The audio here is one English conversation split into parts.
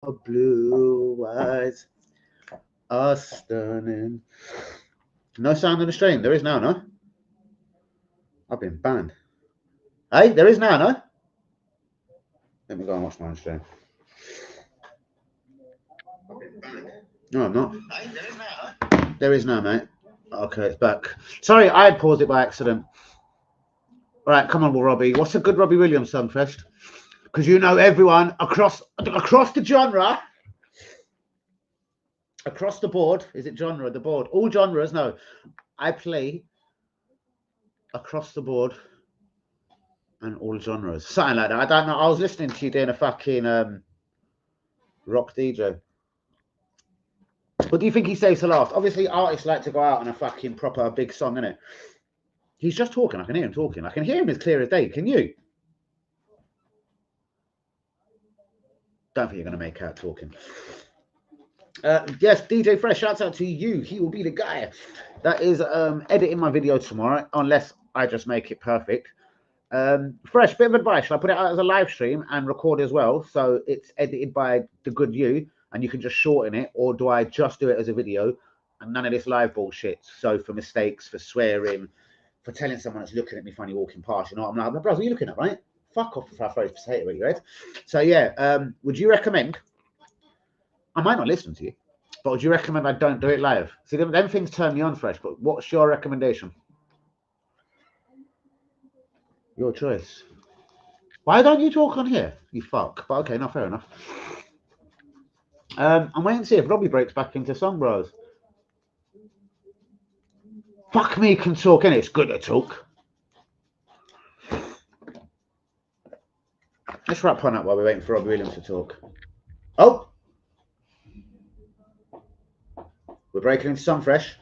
blue eyes are stunning. No sound on the stream. There is now, no? I've been banned. Hey, there is now, no? Let me go and watch my own stream. No, I'm not. Hey, there is now, no? There is now, mate. Okay, it's back. Sorry, I paused it by accident. All right, come on, Robbie. What's a good Robbie Williams song first? Because you know everyone across the genre, across the board. Is it genre? The board, all genres. No, I play across the board and all genres. Something like that. I don't know. I was listening to you doing a fucking rock DJ. What do you think he saves to last? Obviously, artists like to go out on a fucking proper big song, innit? He's just talking. I can hear him talking. I can hear him as clear as day. Can you? Don't think you're going to make out talking. Yes, DJ Fresh, shouts out to you. He will be the guy that is editing my video tomorrow, unless I just make it perfect. Fresh, bit of advice. Shall I put it out as a live stream and record as well? So it's edited by the good you, and you can just shorten it, or do I just do it as a video and none of this live bullshit? So for mistakes, for swearing, for telling someone that's looking at me funny walking past, you know, I'm like, bro, what are you looking at, right? Fuck off if I throw a potato at you, right? So yeah, would you recommend? I might not listen to you, but would you recommend I don't do it live? See, them things turn me on, Fresh, but what's your recommendation? Your choice. Why don't you talk on here? You fuck. But okay, no, fair enough. I'm waiting to see if Robbie breaks back into song, bros. Fuck me can talk, and it's good to talk. Let's wrap on up while we're waiting for Robbie Williams to talk. Oh! We're breaking into song, Fresh.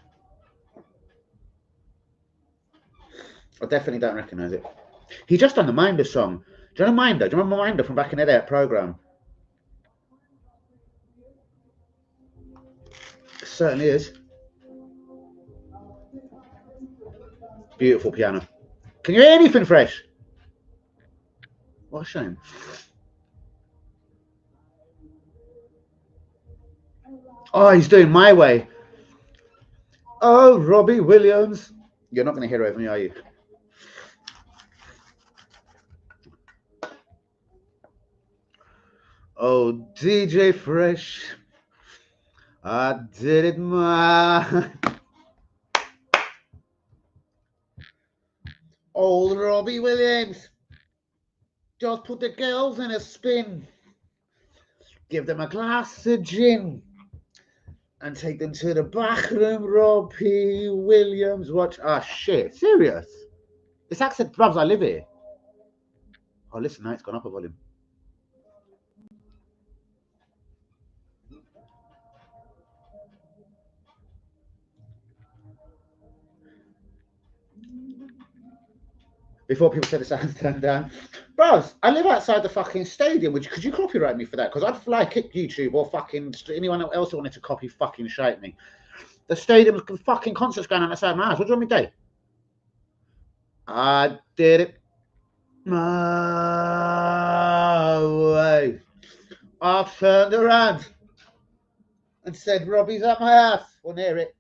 I definitely don't recognise it. He just done the Minder song. Do you know Minder? Do you remember Minder from back in the day at programme? It certainly is. Beautiful piano. Can you hear anything, Fresh? What a shame. Oh, he's doing My Way. Oh, Robbie Williams. You're not going to hear it over me, are you? Oh, DJ Fresh. I did it my... Old Robbie Williams. Just put the girls in a spin. Give them a glass of gin. And take them to the back room, Robbie Williams. Watch. Ah, shit. Serious? This accent, bruvs, I live here. Oh, listen, now it's gone up a volume. Before people said the sound's turned down. Bros, I live outside the fucking stadium. Could you copyright me for that? Because I'd fly kick YouTube or fucking anyone else that wanted to copy fucking shite me. The stadium fucking concerts going on outside my house. What do you want me to do? I did it my way. I turned around and said, Robbie's at my house. We'll hear it.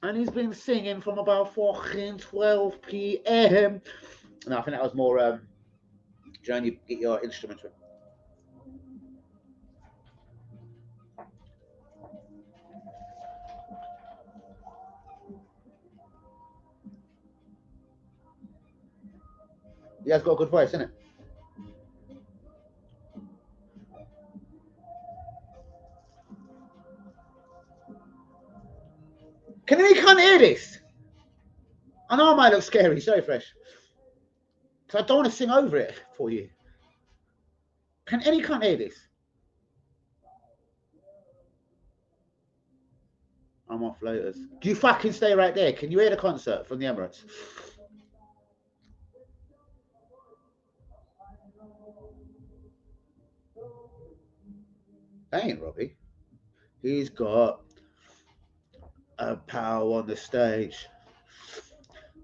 And he's been singing from about fucking 12 p.m. No, I think that was more Joan, you get your instrument. He has got a good voice, isn't it? Can any can't hear this? I know I might look scary, sorry, Fresh. Because I don't want to sing over it for you. Can any can't hear this? I'm off Lotus. Do you fucking stay right there? Can you hear the concert from the Emirates? That ain't Robbie. He's got a power on the stage.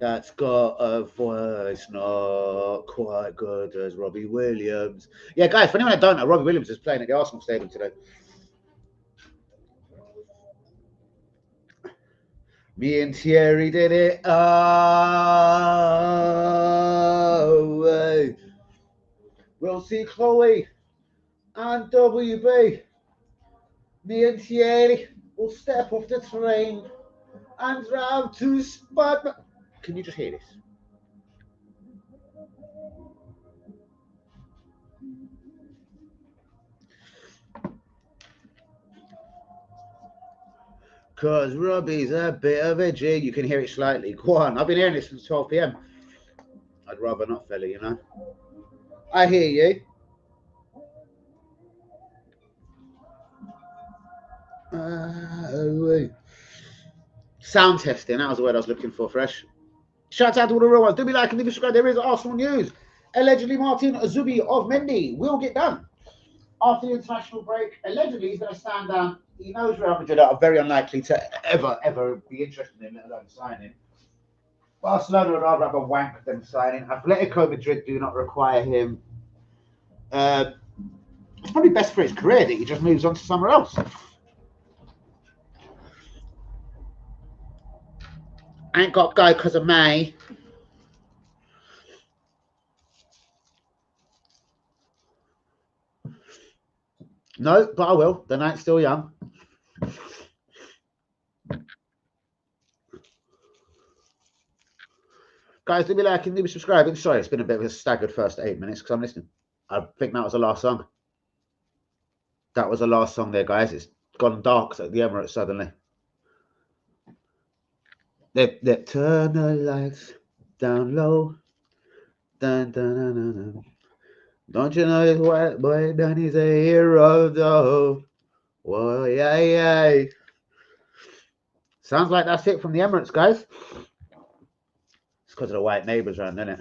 That's got a voice not quite good as Robbie Williams. Yeah, guys, for anyone that don't know, Robbie Williams is playing at the Arsenal Stadium today. Me and Thierry did it. Oh, we'll see Chloe and WB. Me and Thierry will step off the train and drive to Spud. Can you just hear this? Because Robbie's a bit of a G. You can hear it slightly. Go on. I've been hearing this since 12 p.m. I'd rather not, fella, you know. I hear you. Sound testing. That was the word I was looking for, Fresh. Shout out to all the real ones. Do be like and leave a subscribe. There is Arsenal news. Allegedly, Martin Zubi of Mendy will get done after the international break. Allegedly, he's going to stand down. He knows Real Madrid are very unlikely to ever be interested in him, let alone signing. Barcelona would rather have a wank than signing. Atletico Madrid do not require him. It's probably best for his career that he just moves on to somewhere else. I ain't got to go because of May. No, but I will. The night's still young. Guys, do be liking, do be subscribing. Sorry, it's been a bit of a staggered first 8 minutes because I'm listening. I think that was the last song. That was the last song there, guys. It's gone dark at the Emirates suddenly. They turn the lights down low. Dun, dun, dun, dun, dun. Don't you know this white boy Danny's a hero though? Whoa, yeah. Sounds like that's it from the Emirates, guys. It's because of the white neighbours around, isn't it?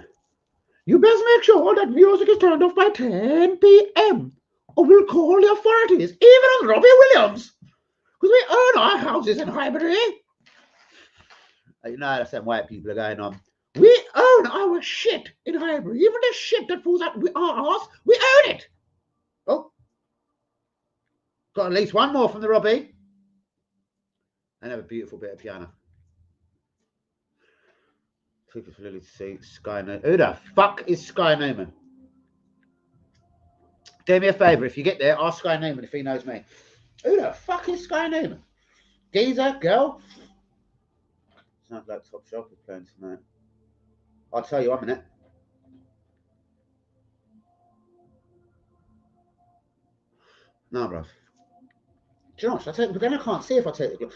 You best make sure that music is turned off by 10 p.m. or we'll call the authorities, even on Robbie Williams. Because we own our houses in Highbury. You know how some white people are going on. We own our shit in Highbury. Even the shit that falls out our ass, we own it. Oh. Got at least one more from the Robbie. And have a beautiful bit of piano. Took it for Lily to see Sky Newman. Who the fuck is Sky Newman? Do me a favour, if you get there, ask Sky Newman if he knows me. Who the fuck is Sky Newman? Geezer, girl? Sounds like Top Shelf is playing tonight. I'll tell you 1 minute. No, bruv. Do you know what? Should I take? But then I can't see if I take the.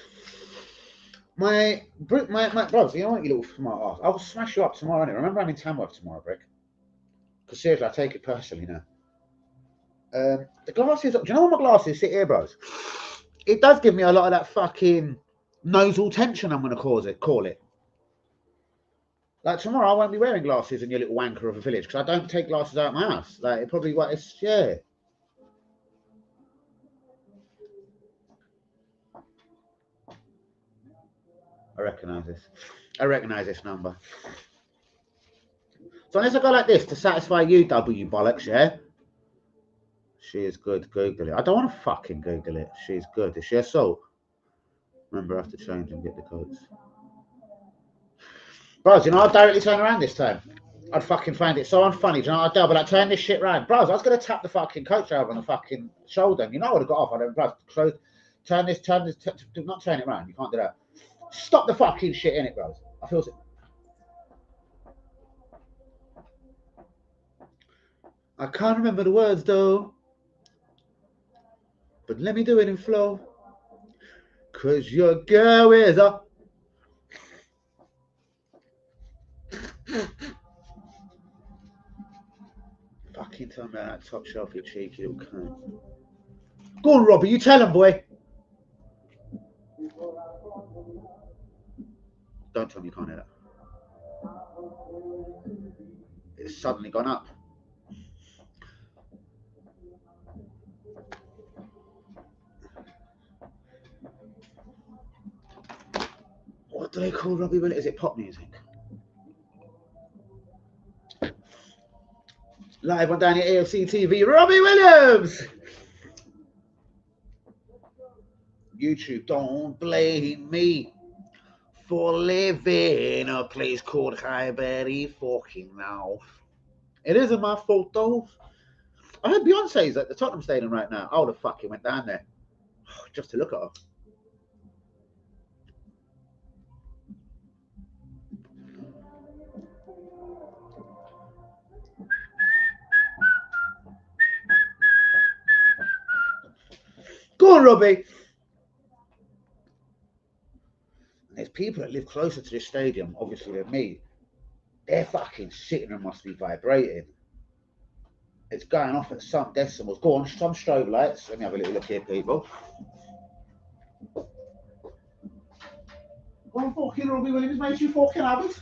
My bros, you know what, you little smart ass? I will smash you up tomorrow. Anyway. Remember, I'm in Tamworth tomorrow, Brick. Because seriously, I take it personally now. The glasses. Do you know what my glasses sit here, bros? It does give me a lot of that fucking nasal tension. I'm going to call it. Like tomorrow, I won't be wearing glasses in your little wanker of a village because I don't take glasses out of my house. Like it probably what it's yeah. I recognise this number. So unless I go like this to satisfy you, W bollocks, yeah? She is good. Google it. I don't want to fucking Google it. She's good. Is she a soul? Remember, I have to change and get the codes. Bros, you know, I'd directly turn around this time. I'd fucking find it so unfunny. Do you know what I'd do? I'd be like, turn this shit round. Bros, I was going to tap the fucking coach over on the fucking shoulder. And you know I would have got off. I'd have, bros, close, turn this, do not turn it round. You can't do that. Stop the fucking shit in it, bros. I feel sick. I can't remember the words though. But let me do it in flow. Cause your girl is up. Fucking tell me about that Top Shelf, you cheeky little cunt. Go on, Robbie, you tell him, boy. Don't tell me you can't hear that. It's suddenly gone up. What do they call Robbie Williams? Is it pop music? Live on Danny AFC TV, Robbie Williams. YouTube, don't blame me for living in a place called Highbury fucking now. It isn't my fault though. I heard Beyonce's at the Tottenham Stadium right now. I would have fucking went down there just to look at her. Go on, Robbie. There's people that live closer to this stadium, obviously, than me. They're fucking sitting and must be vibrating. It's going off at some decimals. Go on, some strobe lights. Let me have a little look here, people. Go on, fucking Robbie Williams, mate, you fucking have it.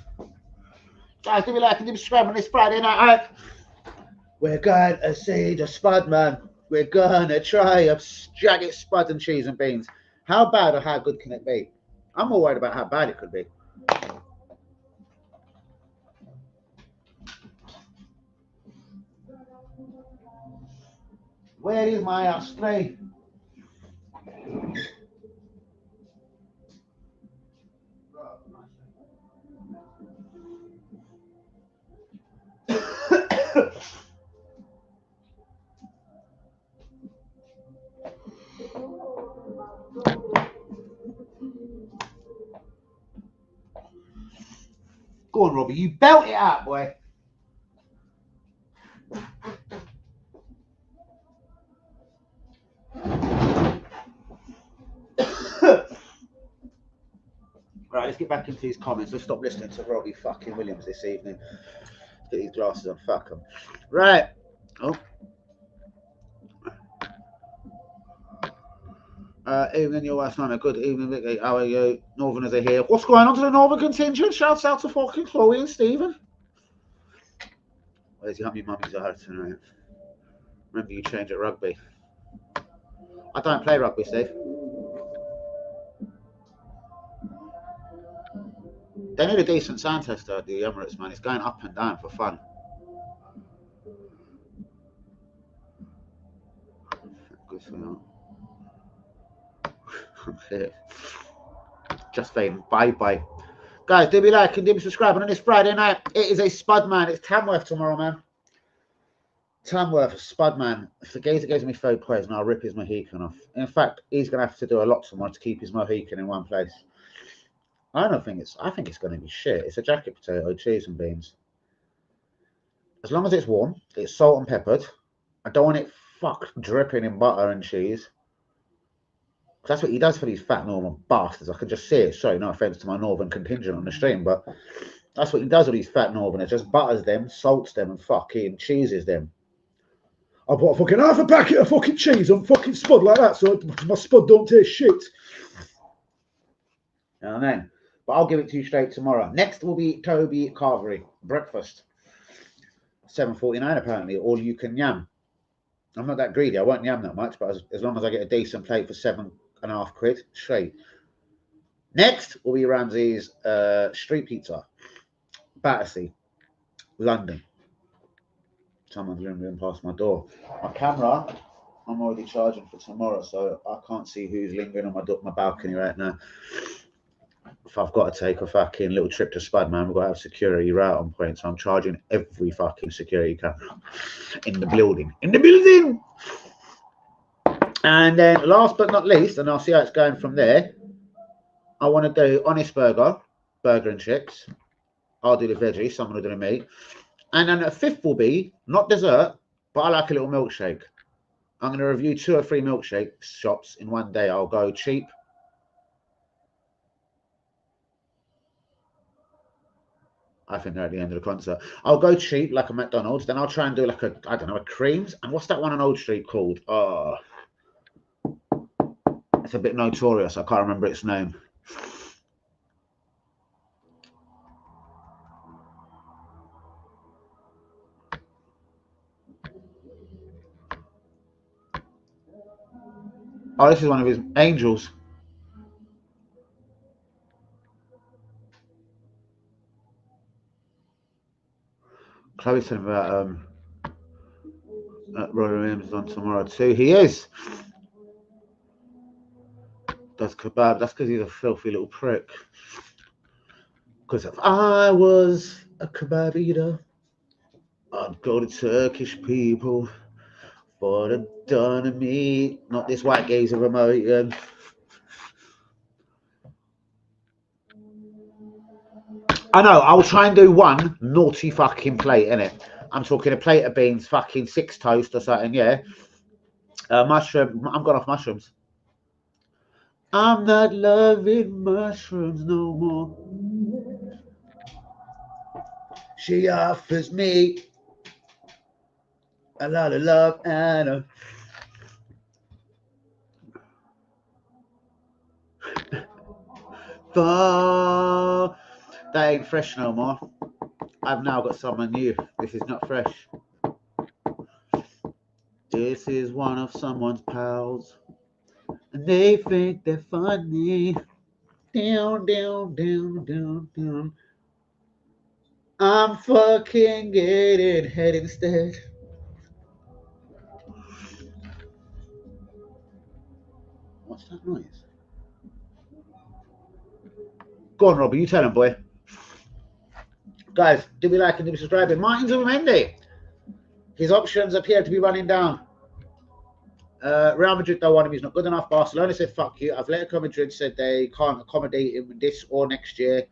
Guys, give me a like and give me a subscribe on this Friday night. We're going to see the Spud, man. We're going to try a jagged Spud and cheese and beans. How bad or how good can it be? I'm more worried about how bad it could be. Where is my ashtray? Go on, Robbie. You belt it out, boy. Right, let's get back into these comments. Let's stop listening to Robbie fucking Williams this evening. Let's get these glasses on. Fuck them. Right. Oh. Evening, your last night. Good evening, Vicky. How are you? Northerners are here. What's going on to the Northern contingent? Shouts out to fucking Chloe and Stephen. Where's your mummy mummy's at tonight? Remember you change at rugby. I don't play rugby, Steve. They need a decent sound tester at the Emirates, man. It's going up and down for fun. Good for you. Just fading. Bye. Guys, do me like and do me subscribe. And on this Friday night, it is a Spud, man. It's Tamworth tomorrow, man. Tamworth, Spud, man. If the geezer gives me third poison, I'll rip his Mohican off. In fact, he's going to have to do a lot tomorrow to keep his Mohican in one place. I think it's going to be shit. It's a jacket potato, cheese and beans. As long as it's warm, it's salt and peppered. I don't want it dripping in butter and cheese. That's what he does for these fat northern bastards. I can just see it. Sorry, no offense to my northern contingent on the stream, but that's what he does with these fat northerners. Just butters them, salts them, and fucking cheeses them. I bought fucking half a packet of fucking cheese on fucking Spud like that, so my Spud don't taste shit. You know what I mean? But I'll give it to you straight tomorrow. Next will be Toby Carvery. Breakfast. £7.49 apparently. All you can yam. I'm not that greedy. I won't yam that much, but as long as I get a decent plate for £7.50, straight. Next will be Ramsey's street pizza. Battersea. London. Someone's lingering past my door. My camera, I'm already charging for tomorrow, so I can't see who's lingering on my balcony right now. If I've got to take a fucking little trip to Spud, man, we've got to have security right on point. So I'm charging every fucking security camera in the building. And then last but not least, and I'll see how it's going from there, I want to do Honest Burger and chips. I'll do the veggie, someone will do the meat. And then a fifth will be, not dessert, but I like a little milkshake. I'm going to review 2 or 3 milkshake shops in one day. I'll go cheap. I think they're at the end of the concert. I'll go cheap like a McDonald's. Then I'll try and do like a, I don't know, a creams. And what's that one on Old Street called? Oh, it's a bit notorious. I can't remember its name. Oh, this is one of his angels. Chloe's telling me about Rotherham's on tomorrow too. He is. That's kebab. That's because he's a filthy little prick. Because if I was a kebab eater, I'd go to Turkish people for the doner meat, not this white gazer emotion. I know, I'll try and do one naughty fucking plate, innit? I'm talking a plate of beans, fucking 6 toast or something, yeah. Mushroom, I'm gone off mushrooms. I'm not loving mushrooms no more. She offers me a lot of love and a... That ain't fresh no more. I've now got someone new. This is not fresh. This is one of someone's pals, and they think they're funny. Down, down, down, down, down. I'm fucking getting head instead. What's that noise? Go on, Robbie, you tell him, boy. Guys, do we like and do we subscribe? Martin Zubimendi. His options appear to be running down. Real Madrid don't want him. He's not good enough. Barcelona said, fuck you. Atletico Madrid said they can't accommodate him this or next year.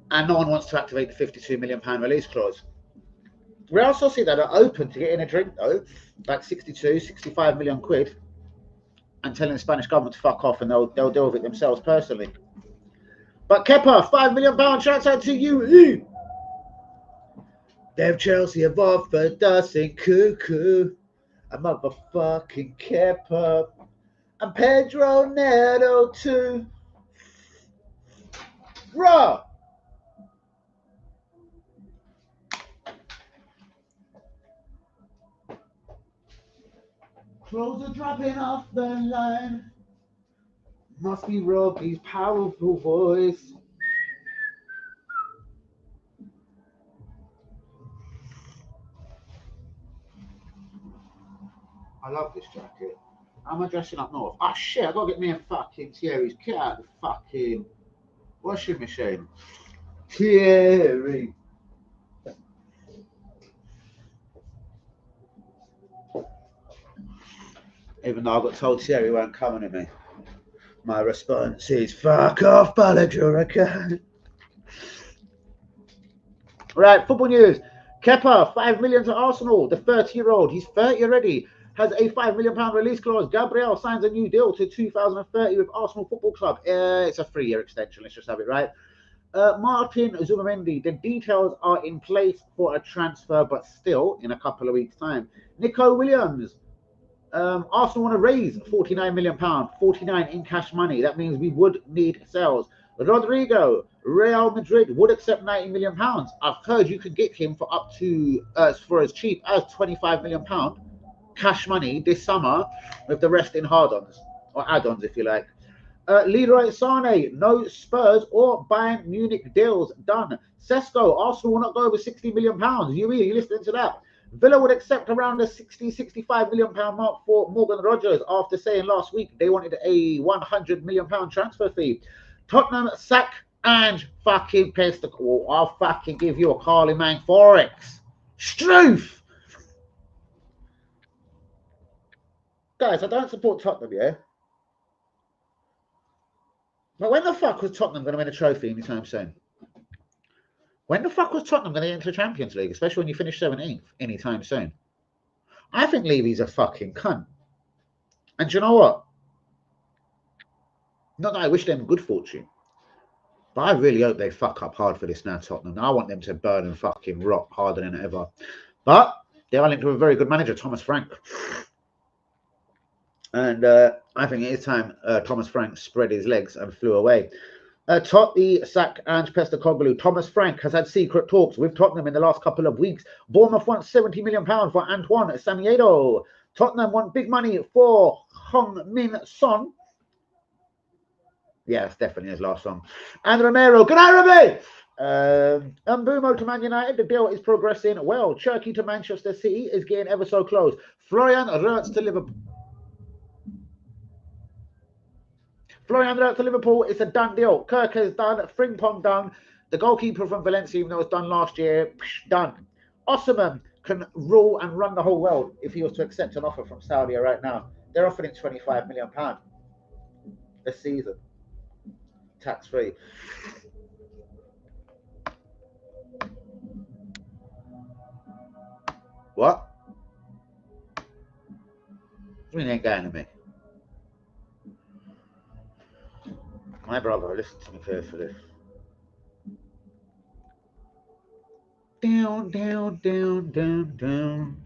And no one wants to activate the £52 million release clause. Real Sociedad are open to getting a drink, though, like 62, 65 million quid, and telling the Spanish government to fuck off, and they'll deal with it themselves personally. But Kepa, £5 million transfer to you. Them Chelsea have offered us in cuckoo. A motherfucking Kepa. And Pedro Neto too. Bruh. Clothes are dropping off the line. Must be Robbie's powerful voice. I love this jacket. How am I dressing up north? Oh shit, I gotta get me a fucking Thierry's kit out of the fucking washing machine. Thierry. Even though I got told Thierry weren't coming to me. My response is fuck off, Baladur. Right, football news. Kepa, 5 million to Arsenal. The 30-year-old, he's 30 already, has a £5 million release clause. Gabriel signs a new deal to 2030 with Arsenal Football Club. It's a 3-year extension. Let's just have it right. Martin Zubimendi, the details are in place for a transfer, but still in a couple of weeks' time. Nico Williams, Arsenal want to raise £49 million, 49 in cash money. That means we would need sales. Rodrigo, Real Madrid would accept £90 million. I've heard you could get him for up to for as cheap as £25 million cash money this summer, with the rest in hard-ons or add-ons, if you like. Leroy Sané, no Spurs or Bayern Munich deals done. Sesko, Arsenal will not go over £60 million. Are you listening to that? Villa would accept around the £60-65 million mark for Morgan Rogers after saying last week they wanted a £100 million transfer fee. Tottenham sack and fucking Pesticle. I'll fucking give you a Carly Man Forex. Struth! Guys, I don't support Tottenham, yeah? But when the fuck was Tottenham going to win a trophy anytime soon? When the fuck was Tottenham going to get into the Champions League, especially when you finish 17th anytime soon? I think Levy's a fucking cunt. And do you know what? Not that I wish them good fortune, but I really hope they fuck up hard for this now, Tottenham. I want them to burn and fucking rot harder than ever. But they are linked to a very good manager, Thomas Frank. And I think it is time Thomas Frank spread his legs and flew away. Totti, sack, and Postecoglou. Thomas Frank has had secret talks with Tottenham in the last couple of weeks. Bournemouth wants £70 million for Antoine Samiedo. Tottenham want big money for Heung-min Son. Yeah, that's definitely his last song. And Romero. Good night, Robbie! Mbumo to Man United, the deal is progressing well. Cherky to Manchester City is getting ever so close. Florian Wirtz to Liverpool. Florian Wirtz to Liverpool, it's a done deal. Kirk has done, Frimpong done. The goalkeeper from Valencia, even though it was done last year, done. Osman can rule and run the whole world if he was to accept an offer from Saudi right now. They're offering him £25 million a season, tax-free. What? You mean ain't going to me? My brother, listen to me carefully. Down, down, down, down, down.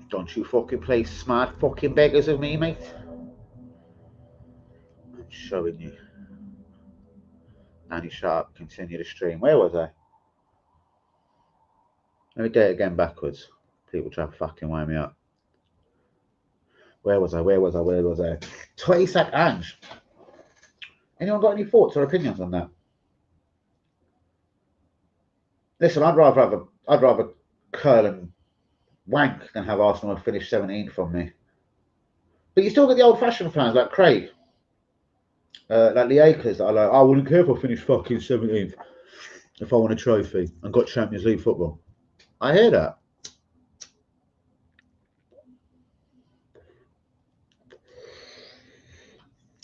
Don't you fucking play smart fucking beggars with me, mate. I'm showing you. Nanny Sharp, continue the stream. Where was I? Let me do it again backwards. People try to fucking wind me up. Where was I? 20 sec Ange. Anyone got any thoughts or opinions on that? Listen, I'd rather curl and wank than have Arsenal finish 17th from me. But you still get the old-fashioned fans like Craig, like the Acres that are like, I wouldn't care if I finished fucking 17th if I won a trophy and got Champions League football. I hear that.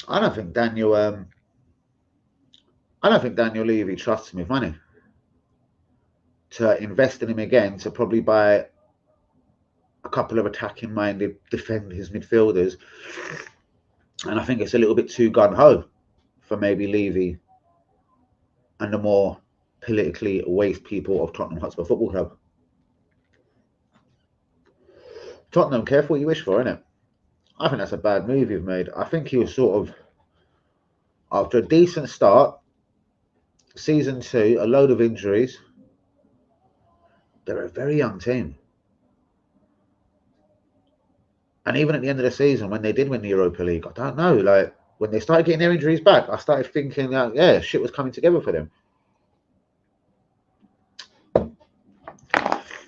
I don't think Daniel Levy trusts me with money to invest in him again, to probably buy a couple of attacking-minded, defend his midfielders. And I think it's a little bit too gun-ho for maybe Levy and the more politically waste people of Tottenham Hotspur Football Club. Tottenham, careful what you wish for, innit? I think that's a bad move you've made. I think he was sort of, after a decent start, season 2, a load of injuries. They're a very young team. And even at the end of the season, when they did win the Europa League, I don't know, like, when they started getting their injuries back, I started thinking that, yeah, shit was coming together for them.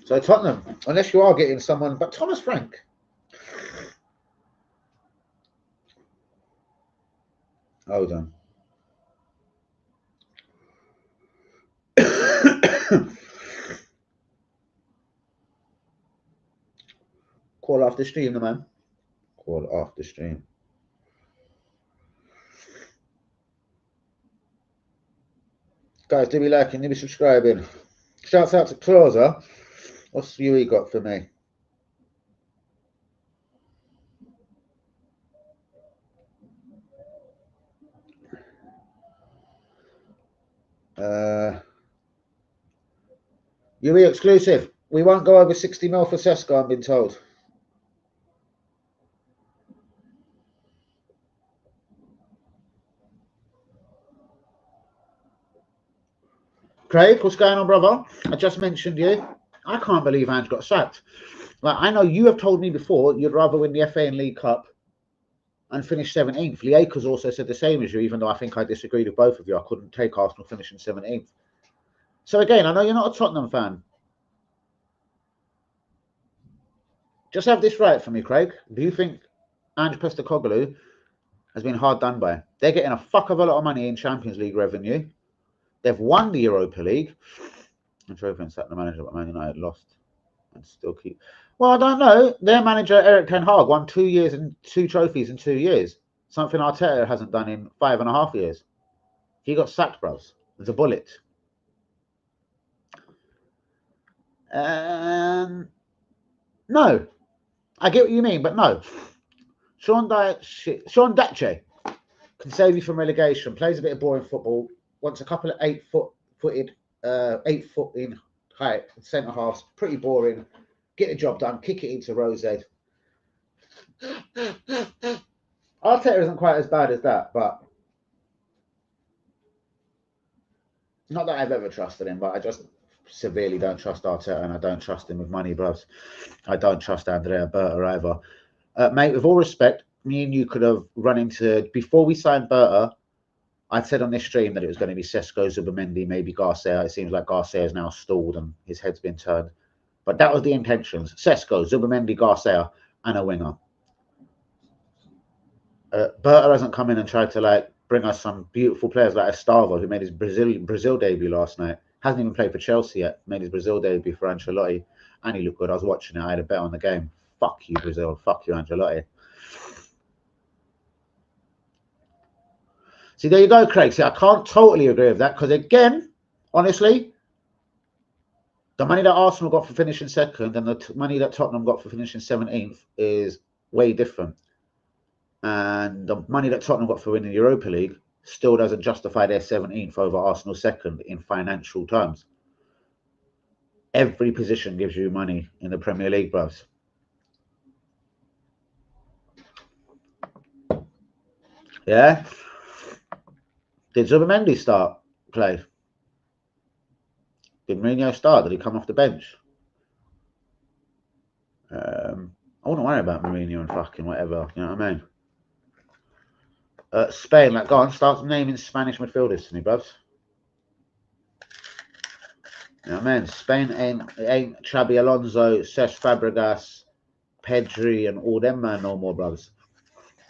So Tottenham, unless you are getting someone, but Thomas Frank. Hold on. Call after stream, the man. Call after stream. Guys, do be liking, do be subscribing. Shouts out to Closer. What's you got for me? UE exclusive. We won't go over 60 mil for Sesko, I'm being told. Craig, what's going on, brother? I just mentioned you. I can't believe Ange got sacked. Like, I know you have told me before you'd rather win the FA and League Cup and finish 17th. Lee Akers also said the same as you, even though I think I disagreed with both of you. I couldn't take Arsenal finishing 17th. So again, I know you're not a Tottenham fan. Just have this right for me, Craig. Do you think Ange Postecoglou has been hard done by? They're getting a fuck of a lot of money in Champions League revenue. They've won the Europa League. I'm sure if the manager, but Man United lost and still keep. Well, I don't know. Their manager, Eric Ten Hag, won 2 years and 2 trophies in 2 years. Something Arteta hasn't done in 5.5 years. He got sacked, bros. There's a bullet. No. I get what you mean, but no. Sean Dache can save you from relegation, plays a bit of boring football, wants a couple of 8 foot in height centre halves, pretty boring. Get the job done, kick it into Rose. Arteta isn't quite as bad as that, but not that I've ever trusted him, but I just severely don't trust Arteta, and I don't trust him with money, bros. I don't trust Andrea Berta either. Mate, with all respect, me and you could have run into, before we signed Berta, I'd said on this stream that it was going to be Sesko, Zubimendi, maybe Garcia. It seems like Garcia is now stalled and his head's been turned. But that was the intentions. Sesko, Zubimendi, Garcia, and a winger. Berta hasn't come in and tried to like bring us some beautiful players like Estava, who made his Brazil debut last night. Hasn't even played for Chelsea yet. Made his Brazil debut for Ancelotti. And he looked good. I was watching it. I had a bet on the game. Fuck you, Brazil. Fuck you, Ancelotti. See, there you go, Craig. See, I can't totally agree with that because, again, honestly, the money that Arsenal got for finishing second and the money that Tottenham got for finishing 17th is way different. And the money that Tottenham got for winning the Europa League still doesn't justify their 17th over Arsenal second in financial terms. Every position gives you money in the Premier League, bros. Yeah? Did Zubimendi start play? Did Mourinho start? Did he come off the bench? I wouldn't worry about Mourinho and fucking whatever. You know what I mean? Spain, like, go on, start naming Spanish midfielders to me, bros. You know what I mean? Spain ain't Xabi Alonso, Cesc Fabregas, Pedri, and all them man no more, bros.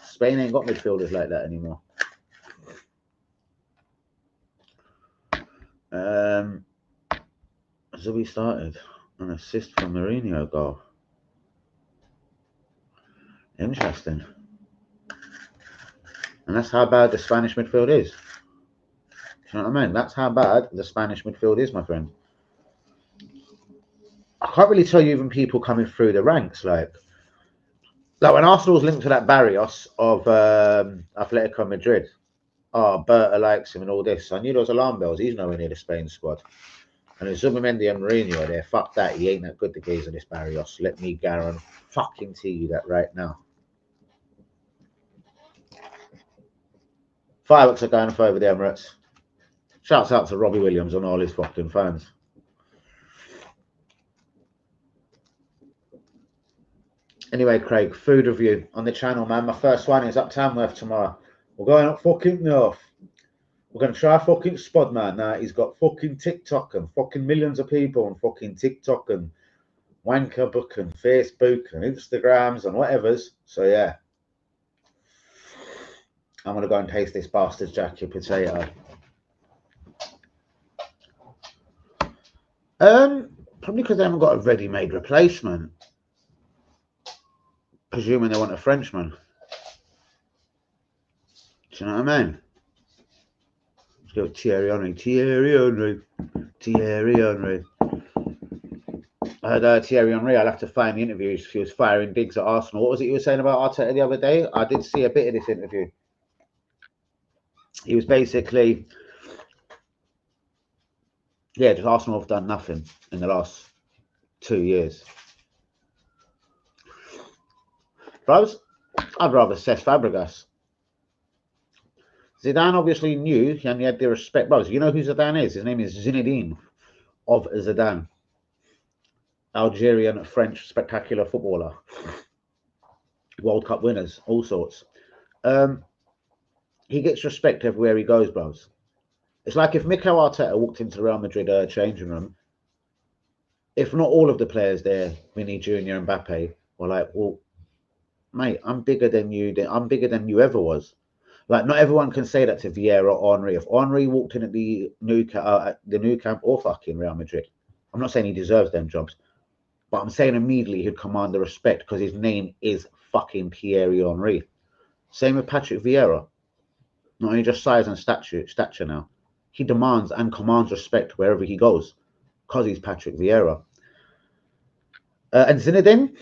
Spain ain't got midfielders like that anymore. Zubi started an assist from Mourinho goal. Interesting. And that's how bad the Spanish midfield is. You know what I mean? That's how bad the Spanish midfield is, my friend. I can't really tell you even people coming through the ranks. Like when Arsenal's linked to that Barrios of Atletico Madrid. Oh, Berta likes him and all this. I knew there was alarm bells. He's nowhere near the Spain squad. And if Zubimendi and Mourinho are there, fuck that. He ain't that good, the geezer, this Barrios. Let me guarantee you that right now. Fireworks are going off over the Emirates. Shouts out to Robbie Williams and all his fucking fans. Anyway, Craig, food review on the channel, man. My first one is up Tamworth tomorrow. We're going up fucking north. We're going to try fucking Spud, man. Now, he's got fucking TikTok and fucking millions of people on fucking TikTok and Wankerbook and Facebook and Instagrams and whatevers. So, yeah. I'm going to go and taste this bastard's jacket potato. Probably because they haven't got a ready-made replacement. Presuming they want a Frenchman. Do you know what I mean? Let's go with Thierry Henry. I heard Thierry Henry. I'll have to find the interview. He was firing digs at Arsenal. What was it you were saying about Arteta the other day? I did see a bit of this interview. He was basically, yeah, just Arsenal have done nothing in the last 2 years. But I'd rather Cesc Fabregas. Zidane obviously knew and he had the respect. Bros, you know who Zidane is? His name is Zinedine of Zidane. Algerian, French, spectacular footballer. World Cup winners, all sorts. He gets respect everywhere he goes, bros. It's like if Mikel Arteta walked into the Real Madrid changing room, if not all of the players there, Vinny Jr. and Mbappe, were like, well, mate, I'm bigger than you. I'm bigger than you ever was. Like, not everyone can say that to Vieira or Henry. If Henry walked in at the new camp or fucking Real Madrid, I'm not saying he deserves them jobs, but I'm saying immediately he'd command the respect because his name is fucking Thierry Henry. Same with Patrick Vieira. Not only just size and stature now. He demands and commands respect wherever he goes because he's Patrick Vieira. And Zinedine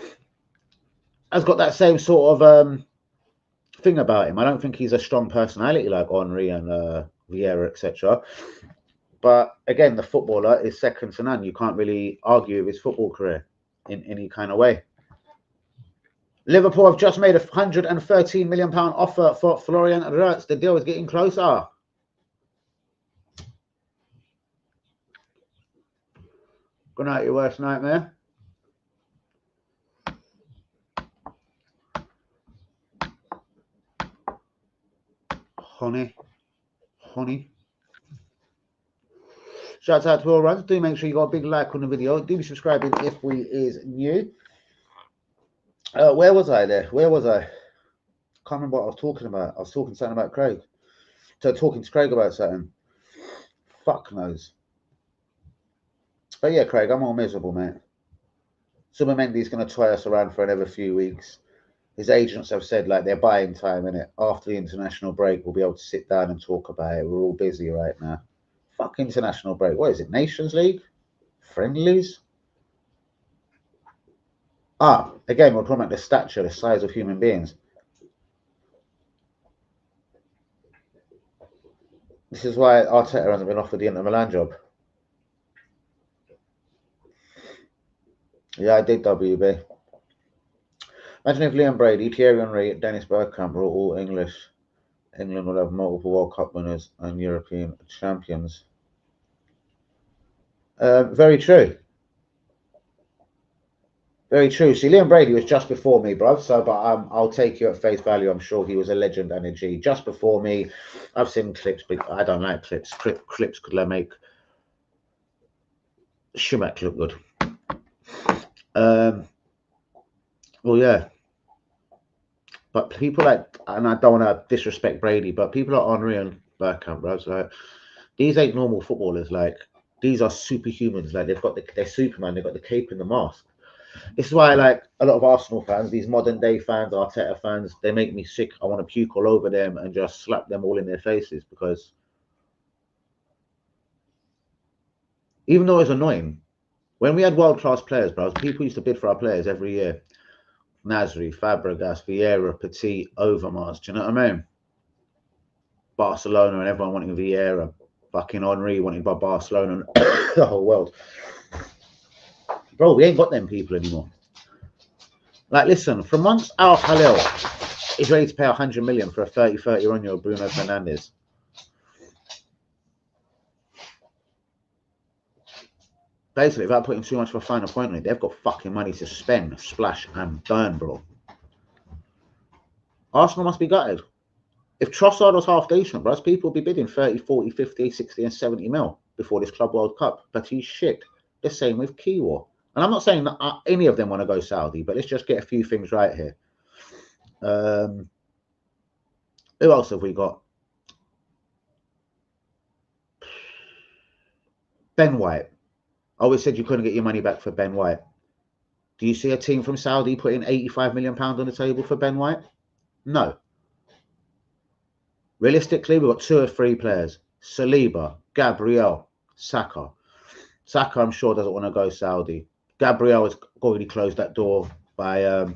has got that same sort of thing about him. I don't think he's a strong personality like Henry and Vieira, etc. But again, the footballer is second to none. You can't really argue with his football career in any kind of way. Liverpool have just made a £113 million offer for Florian Wirtz. The deal is getting closer. Good night, your worst nightmare. Honey. Shouts out to all runs. Do make sure you got a big like on the video. Do be subscribing if we is new. Where was I there? Where was I? Can't remember what I was talking about. I was talking something about Craig. So talking to Craig about something. Fuck knows. But yeah, Craig, I'm all miserable, mate. Mendy's going to try us around for another few weeks. His agents have said like they're buying time in it. After the international break, we'll be able to sit down and talk about it. We're all busy right now. Fuck international break. What is it? Nations League? Friendlies? Again, we're talking about the stature, the size of human beings. This is why Arteta hasn't been offered the Inter Milan job. Yeah, I did WB. Imagine if Liam Brady, Thierry Henry, Dennis Bergkamp were all English. England would have multiple World Cup winners and European champions. Very true. Very true. See, Liam Brady was just before me, bruv. So, but I'll take you at face value. I'm sure he was a legend and a G. Just before me, I've seen clips, but I don't like clips. Clips could make Schumacher look good. Well, yeah. But people like, and I don't want to disrespect Brady, but people like Henry and Bergkamp, bro. So these ain't normal footballers. Like, these are superhumans. Like, they're Superman. They've got the cape and the mask. This is why I like a lot of Arsenal fans, these modern day fans, Arteta fans, they make me sick. I want to puke all over them and just slap them all in their faces, because even though it's annoying, when we had world-class players, bro, people used to bid for our players every year. Nasri, Fabregas, Vieira, Petit, Overmars. Do you know what I mean? Barcelona and everyone wanting Vieira. Fucking Henry wanted by Barcelona and the whole world. Bro, we ain't got them people anymore. Like, listen, from once Al Khalil is ready to pay 100 million for a 31-year-old Bruno Fernandes. Basically, without putting too much of a final point on it, they've got fucking money to spend, splash, and burn, bro. Arsenal must be gutted. If Trossard was half decent, bro, people would be bidding 30, 40, 50, 60, and 70 mil before this Club World Cup. But he's shit. The same with Kiwa. And I'm not saying that any of them want to go Saudi, but let's just get a few things right here. Who else have we got? Ben White. I always said you couldn't get your money back for Ben White. Do you see a team from Saudi putting £85 million on the table for Ben White? No. Realistically, we've got 2 or 3 players. Saliba, Gabriel, Saka. Saka, I'm sure, doesn't want to go Saudi. Gabriel has already closed that door by...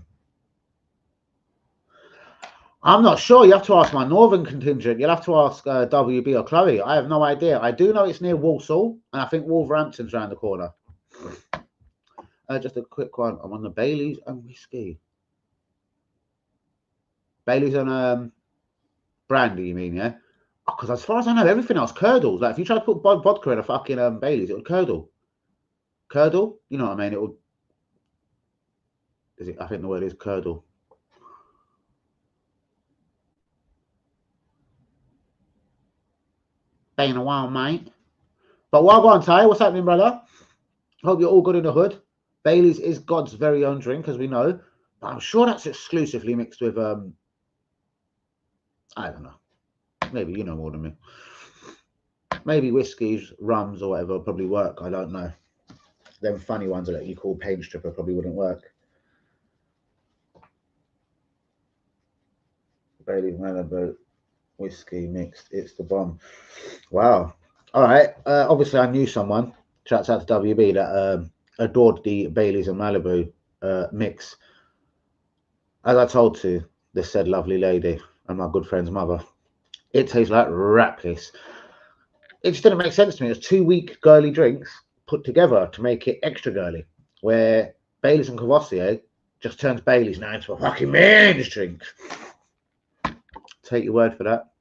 I'm not sure. You have to ask my northern contingent. You'll have to ask WB or Chloe. I have no idea. I do know it's near Walsall, and I think Wolverhampton's around the corner. Just a quick one. I'm on the Baileys and whiskey. Baileys and brandy, you mean, yeah? Because as far as I know, everything else curdles. Like, if you try to put vodka in a fucking Baileys, it would curdle. Curdle? You know what I mean? It would... I think the word is curdle. Been a while, mate. But well gone, Ty. What's happening, brother? Hope you're all good in the hood. Baileys is God's very own drink, as we know. But I'm sure that's exclusively mixed with, I don't know. Maybe you know more than me. Maybe whiskies, rums, or whatever probably work. I don't know. Them funny ones that you call pain stripper probably wouldn't work. Baileys, Malibu, whiskey mixed. It's the bomb. Wow. All right. Obviously, I knew someone. Shouts out to WB that adored the Baileys and Malibu mix. As I told to the said lovely lady and my good friend's mother, it tastes like rat piss. It just didn't make sense to me. It was 2 weak girly drinks put together to make it extra girly, where Baileys and Courvoisier just turns Baileys now into a fucking men's drink. Take your word for that.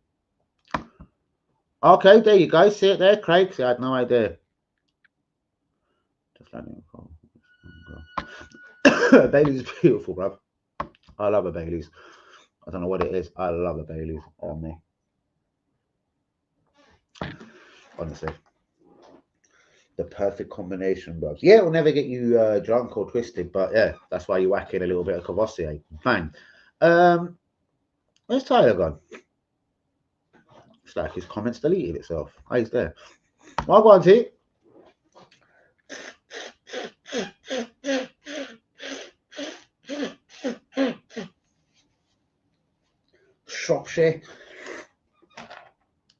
Okay, there you go. See it there, Craig? See, I had no idea. Just landing. Baileys is beautiful, bruv. I love a Baileys. I don't know what it is. I love a Baileys on me. Honestly. The perfect combination, bro. Yeah, it'll never get you drunk or twisted, but yeah, that's why you whack in a little bit of Cavassier. Fine. Where's Tyler gone? It's like his comments deleted itself. Oh, he's there. Well, go on, T. Shropshire.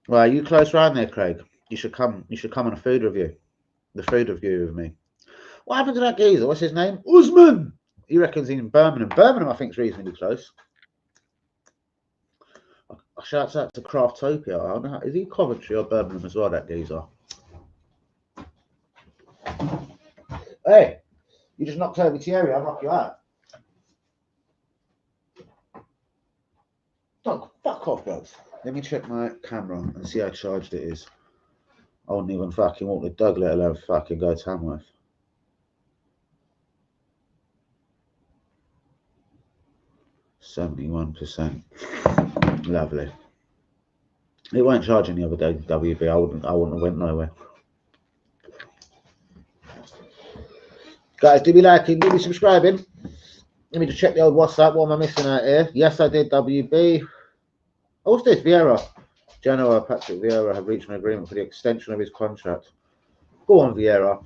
Well, are you close round there, Craig? You should come. You should come on a food review. The food review with me. What happened to that geezer? What's his name? Usman. He reckons he's in Birmingham. Birmingham, I think, is reasonably close. Shouts out to Craftopia. I don't know, is he Coventry or Birmingham as well, that geezer? Hey, you just knocked over Thierry, I'll knock you out. Dog, fuck off, guys. Let me check my camera and see how charged it is. I wouldn't even fucking walk the dog, let alone fucking go Tamworth. %71%. Lovely. It weren't charging the other day, WB. I wouldn't have went nowhere. Guys, do be liking, do be subscribing. Let me just check the old WhatsApp. What am I missing out here? Yes, I did, WB. Oh, what's this? Vieira. Genoa, Patrick Vieira have reached an agreement for the extension of his contract. Go on, Vieira.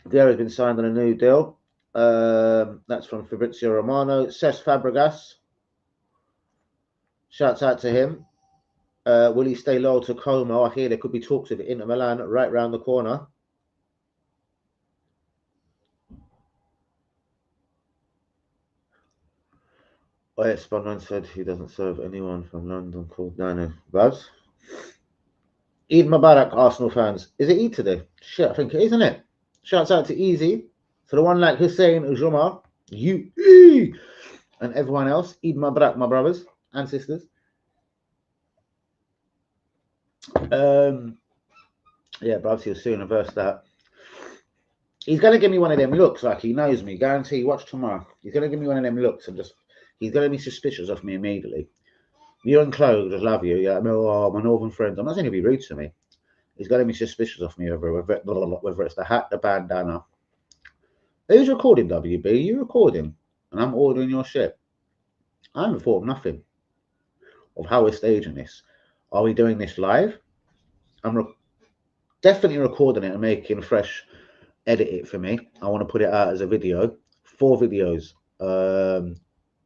Vieira's been signed on a new deal. That's from Fabrizio Romano. Cesc Fabregas. Shouts out to him. Will he stay loyal to Como? I hear there could be talks of Inter Milan right round the corner. Oh, yeah, Spud said he doesn't serve anyone from London called Nano. Buzz? Eid Mubarak, Arsenal fans. Is it Eid today? Shit, I think it is, isn't it? Shouts out to Easy. For the one like Hussein Ujuma, you, and everyone else. Eid Mubarak, my brothers and sisters. Yeah, Brubs, he'll soon reverse that. He's going to give me one of them looks like he knows me. Guarantee, watch tomorrow. He's going to give me one of them looks and just, he's going to be suspicious of me immediately. You and Chloe just love you. Yeah, oh, my northern friends. I'm not saying he'll be rude to me. He's going to be suspicious of me whether it's the hat, the bandana. Who's recording, WB? You recording? And I'm ordering your shit. I haven't thought of nothing of how we're staging this. Are we doing this live? I'm definitely recording it and making a fresh edit it for me. I want to put it out as a video. 4 videos.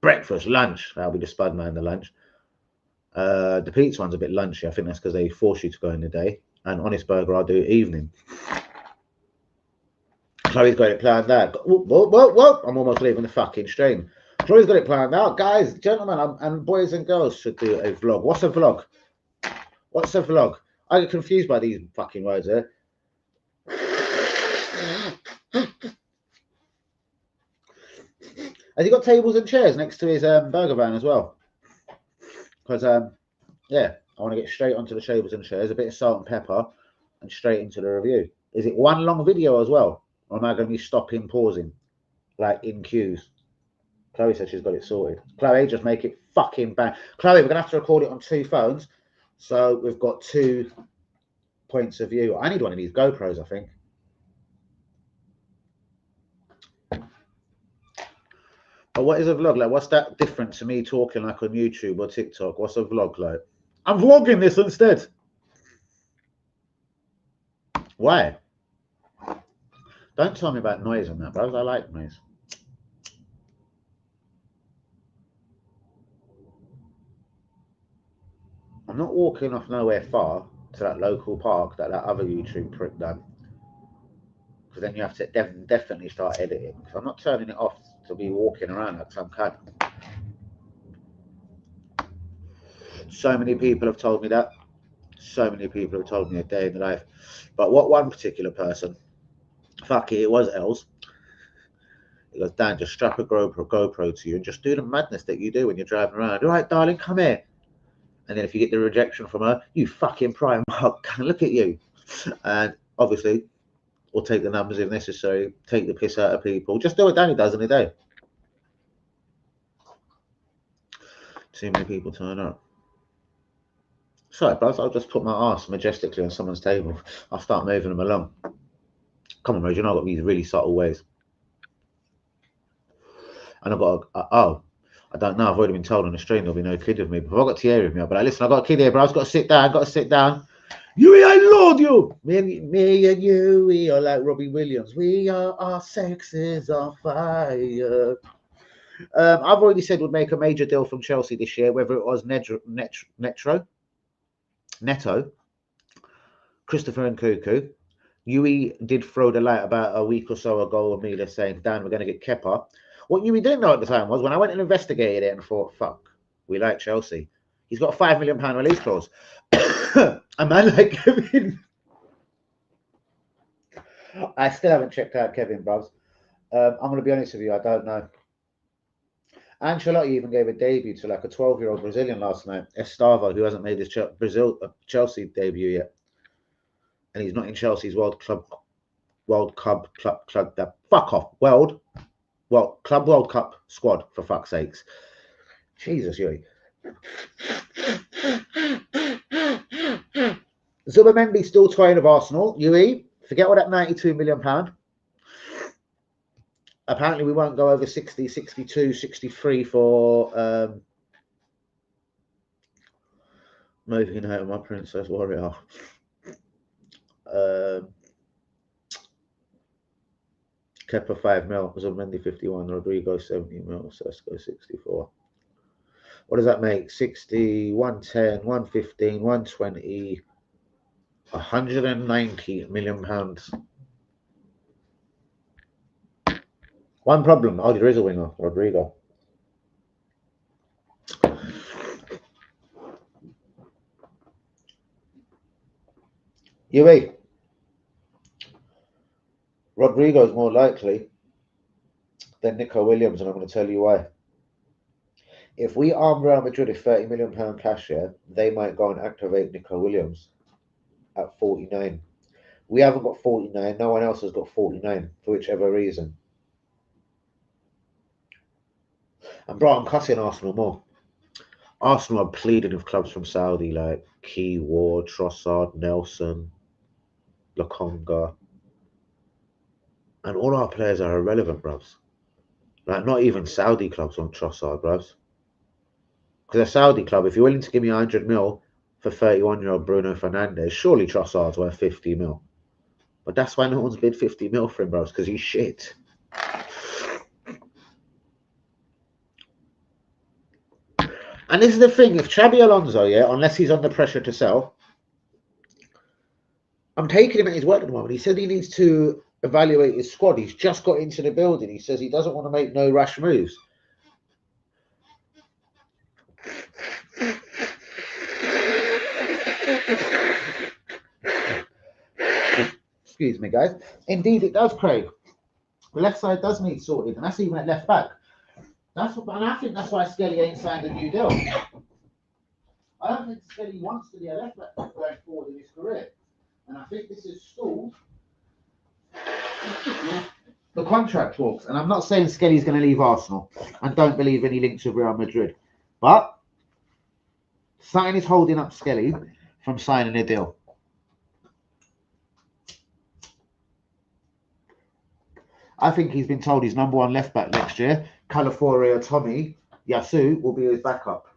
Breakfast, lunch. That'll be the Spud man, the lunch. The pizza one's a bit lunchy. I think that's because they force you to go in the day. And Honest Burger, I'll do evening. Chloe's got it planned out. Whoa. I'm almost leaving the fucking stream. Chloe's got it planned out. Guys, gentlemen, and boys and girls should do a vlog. What's a vlog? What's a vlog? I get confused by these fucking words here. Has he got tables and chairs next to his burger van as well? Because, yeah, I want to get straight onto the tables and chairs, a bit of salt and pepper, and straight into the review. Is it one long video as well? Or am I going to be stopping, pausing, like in queues? Chloe said she's got it sorted. Chloe, just make it fucking bang. Chloe, we're going to have to record it on 2 phones. So we've got 2 points of view. I need one of these GoPros, I think. But what is a vlog like? What's that different to me talking like on YouTube or TikTok? What's a vlog like? I'm vlogging this instead. Why? Don't tell me about noise on that, bros. I like noise. I'm not walking off nowhere far to that local park that other YouTube prick done. Because then you have to definitely start editing. Because I'm not turning it off to be walking around like some cunt. So many people have told me that. So many people have told me a day in the life. But what one particular person, fuck it was Els. He goes, Dan, just strap a GoPro to you and just do the madness that you do when you're driving around. All right, darling, come here. And then if you get the rejection from her, you fucking prime mark, look at you. And obviously, we'll take the numbers if necessary, take the piss out of people. Just do what Danny does in a day. Too many people turn up. Sorry, bros, I'll just put my arse majestically on someone's table. I'll start moving them along. Come on, bros, you know I've got these really subtle ways. And I've got I don't know. I've already been told on the stream there'll be no kid with me. But I've got Thierry with me. But listen, I've got a kid here, bro. I've got to sit down. Got to sit down. You, I love you. Me and you, we are like Robbie Williams. We are our sexes on fire. I've already said we'd make a major deal from Chelsea this year, whether it was Neto, Christopher Nkunku. Yui did throw the light about a week or so ago with me saying, Dan, we're going to get Kepa. What Yui didn't know at the time was when I went and investigated it and thought, fuck, we like Chelsea. He's got a £5 million release clause. A man like Kevin. I still haven't checked out Kevin, bros. I'm going to be honest with you, I don't know. Ancelotti even gave a debut to like a 12-year-old Brazilian last night, Estava, who hasn't made his Chelsea debut yet. And he's not in Chelsea's World Cup. Fuck off. World Cup squad, for fuck's sakes. Jesus, Yuri. Zubamendi still toying with Arsenal. Yui, forget all that £92 million. Apparently, we won't go over 60, 62, 63 for moving out of my Princess Warrior. Kepa 5 mil, Zubimendi 51, Rodrigo 70 mil, Sesko 64. What does that make? 60, 110, 115, 120, £190 million. One problem. Oh, there is a winger, Rodrigo. Yui. Rodrigo is more likely than Nico Williams, and I'm going to tell you why. If we arm Real Madrid with £30 million cash, they might go and activate Nico Williams at 49. We haven't got 49. No one else has got 49 for whichever reason. And bro, I'm cutting Arsenal more. Arsenal are pleading with clubs from Saudi like Key, Ward, Trossard, Nelson, Lokonga. And all our players are irrelevant, bros. Like, not even Saudi clubs want Trossard, bros. Because a Saudi club, if you're willing to give me 100 mil for 31-year-old Bruno Fernandes, surely Trossard's worth 50 mil. But that's why no one's bid 50 mil for him, bros, because he's shit. And this is the thing, if Xabi Alonso, unless he's under pressure to sell, I'm taking him at his word at the moment. He said he needs to evaluate his squad. He's just got into the building. He says he doesn't want to make no rash moves. Excuse me, guys. Indeed, it does, Craig. The left side does need sorted, and that's even at left back. And I think that's why Skelly ain't signed a new deal. I don't think Skelly wants to be a left back going forward in his career. And I think this is stalled the contract talks. And I'm not saying Skelly's going to leave Arsenal. I don't believe any links with Real Madrid. But something is holding up Skelly from signing a deal. I think he's been told he's number one left back next year. Calafiore or Tommy Yasu will be his backup.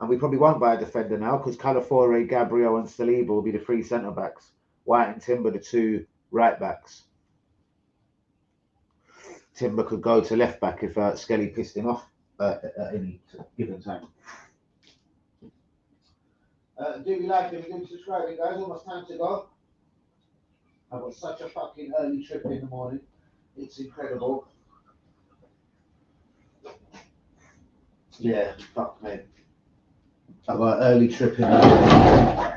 And we probably won't buy a defender now because Calafiore, Gabriel and Saliba will be the three centre-backs. White and Timber, the two right-backs. Timber could go to left-back if Skelly pissed him off at any given time. Do you like it? Do subscribing, guys? Almost time to go. I've got such a fucking early trip in the morning. It's incredible. Yeah, fuck me. I've got an early trip in the morning.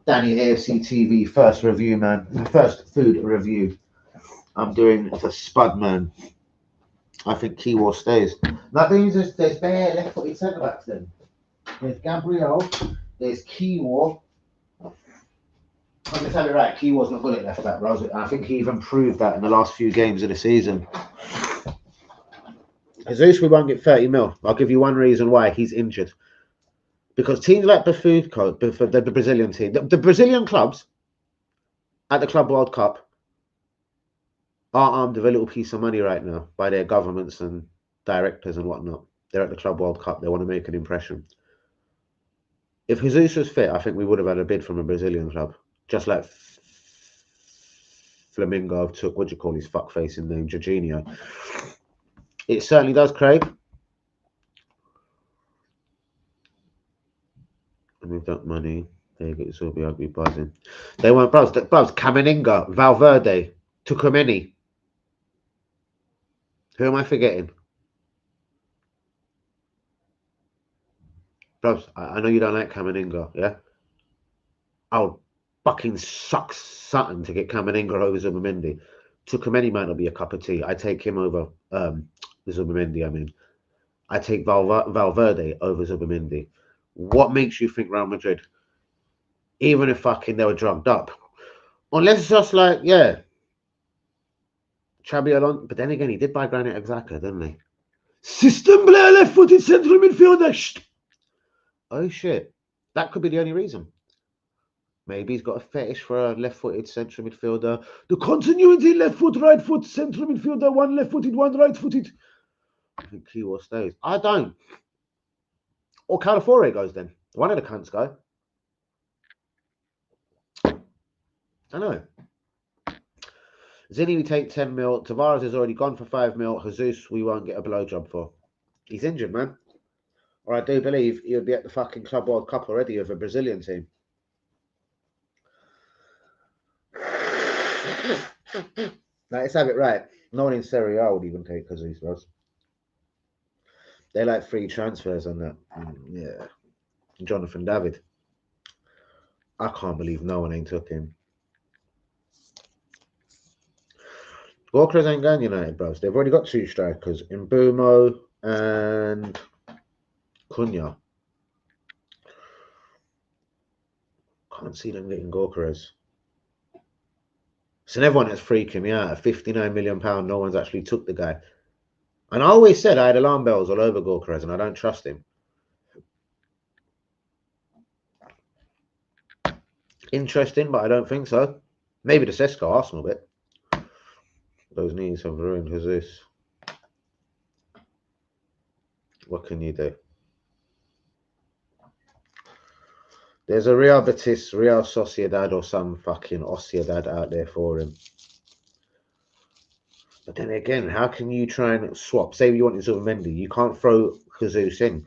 Danny AFC TV, first review, man. First food review. I'm doing for Spud, man. I think Kiwa stays. That means there's bare left-footed centre-backs then. There's Gabriel, there's Kiwa. I'm going to tell you right, Kiwa's not good at left-back, bro. I think he even proved that in the last few games of the season. Jesus, we won't get 30 mil. I'll give you one reason why. He's injured. Because teams like the Brazilian team, the Brazilian clubs at the Club World Cup are armed with a little piece of money right now by their governments and directors and whatnot. They're at the Club World Cup. They want to make an impression. If Jesus was fit, I think we would have had a bid from a Brazilian club. Just like Flamengo took, what do you call his fuckfacing name, Jorginho. It certainly does, Craig. And we've got money. They get this will be ugly buzzing. They want bros, Camavinga, Valverde, Tucumeni. Who am I forgetting? Bros, I know you don't like Camavinga, yeah? I'll fucking suck something to get Camavinga over Zubimendi. Tucumeni might not be a cup of tea. I take him over Zubimendi, I mean. I take Valverde over Zubimendi. What makes you think Real Madrid, even if fucking they were drugged up, unless it's just like, yeah, Xabi Alonso, but then again, he did buy Granit Xhaka, didn't he? System player, left-footed central midfielder. Oh shit, that could be the only reason. Maybe he's got a fetish for a left-footed central midfielder. The continuity, left foot, right foot, central midfielder, one left-footed, one right-footed. I think Kiwa stays. I don't. Or Calafiore goes then. One of the cunts go. I know. Zinni, we take 10 mil. Tavares has already gone for 5 mil. Jesus, we won't get a blowjob for. He's injured, man. Or I do believe he'll be at the fucking Club World Cup already with a Brazilian team. Let's have it right. No one in Serie A would even take Jesus, bros. They like free transfers on that. Yeah. Jonathan David. I can't believe no one ain't took him. Gorkras ain't going United, bros. They've already got 2 strikers, Mbumo and Cunha. Can't see them getting Gorkras. So everyone that's freaking me out. At £59 million, no one's actually took the guy. And I always said I had alarm bells all over Gorkras, and I don't trust him. Interesting, but I don't think so. Maybe the Sesko Arsenal bit. Those knees have ruined Jesus. What can you do? There's a Real Betis, Real Sociedad, or some fucking Sociedad out there for him. But then again, how can you try and swap? Say you wanted Zubimendi, you can't throw Jesus in.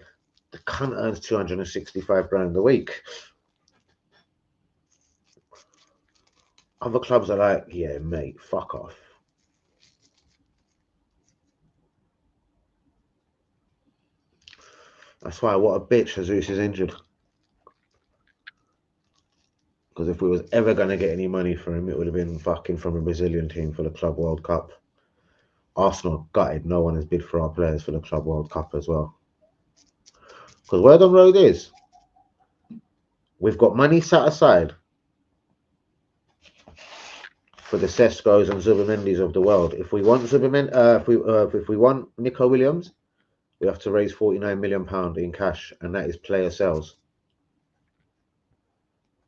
The cunt earns 265 grand a week. Other clubs are like, yeah, mate, fuck off. That's why, what a bitch, Jesus is injured. Because if we was ever going to get any money for him, it would have been fucking from a Brazilian team for the Club World Cup. Arsenal gutted. No one has bid for our players for the Club World Cup as well. Because where the road is, we've got money set aside for the Seskos and Zubimendis of the world. If we want if we want Nico Williams, we have to raise £49 million in cash, and that is player sales.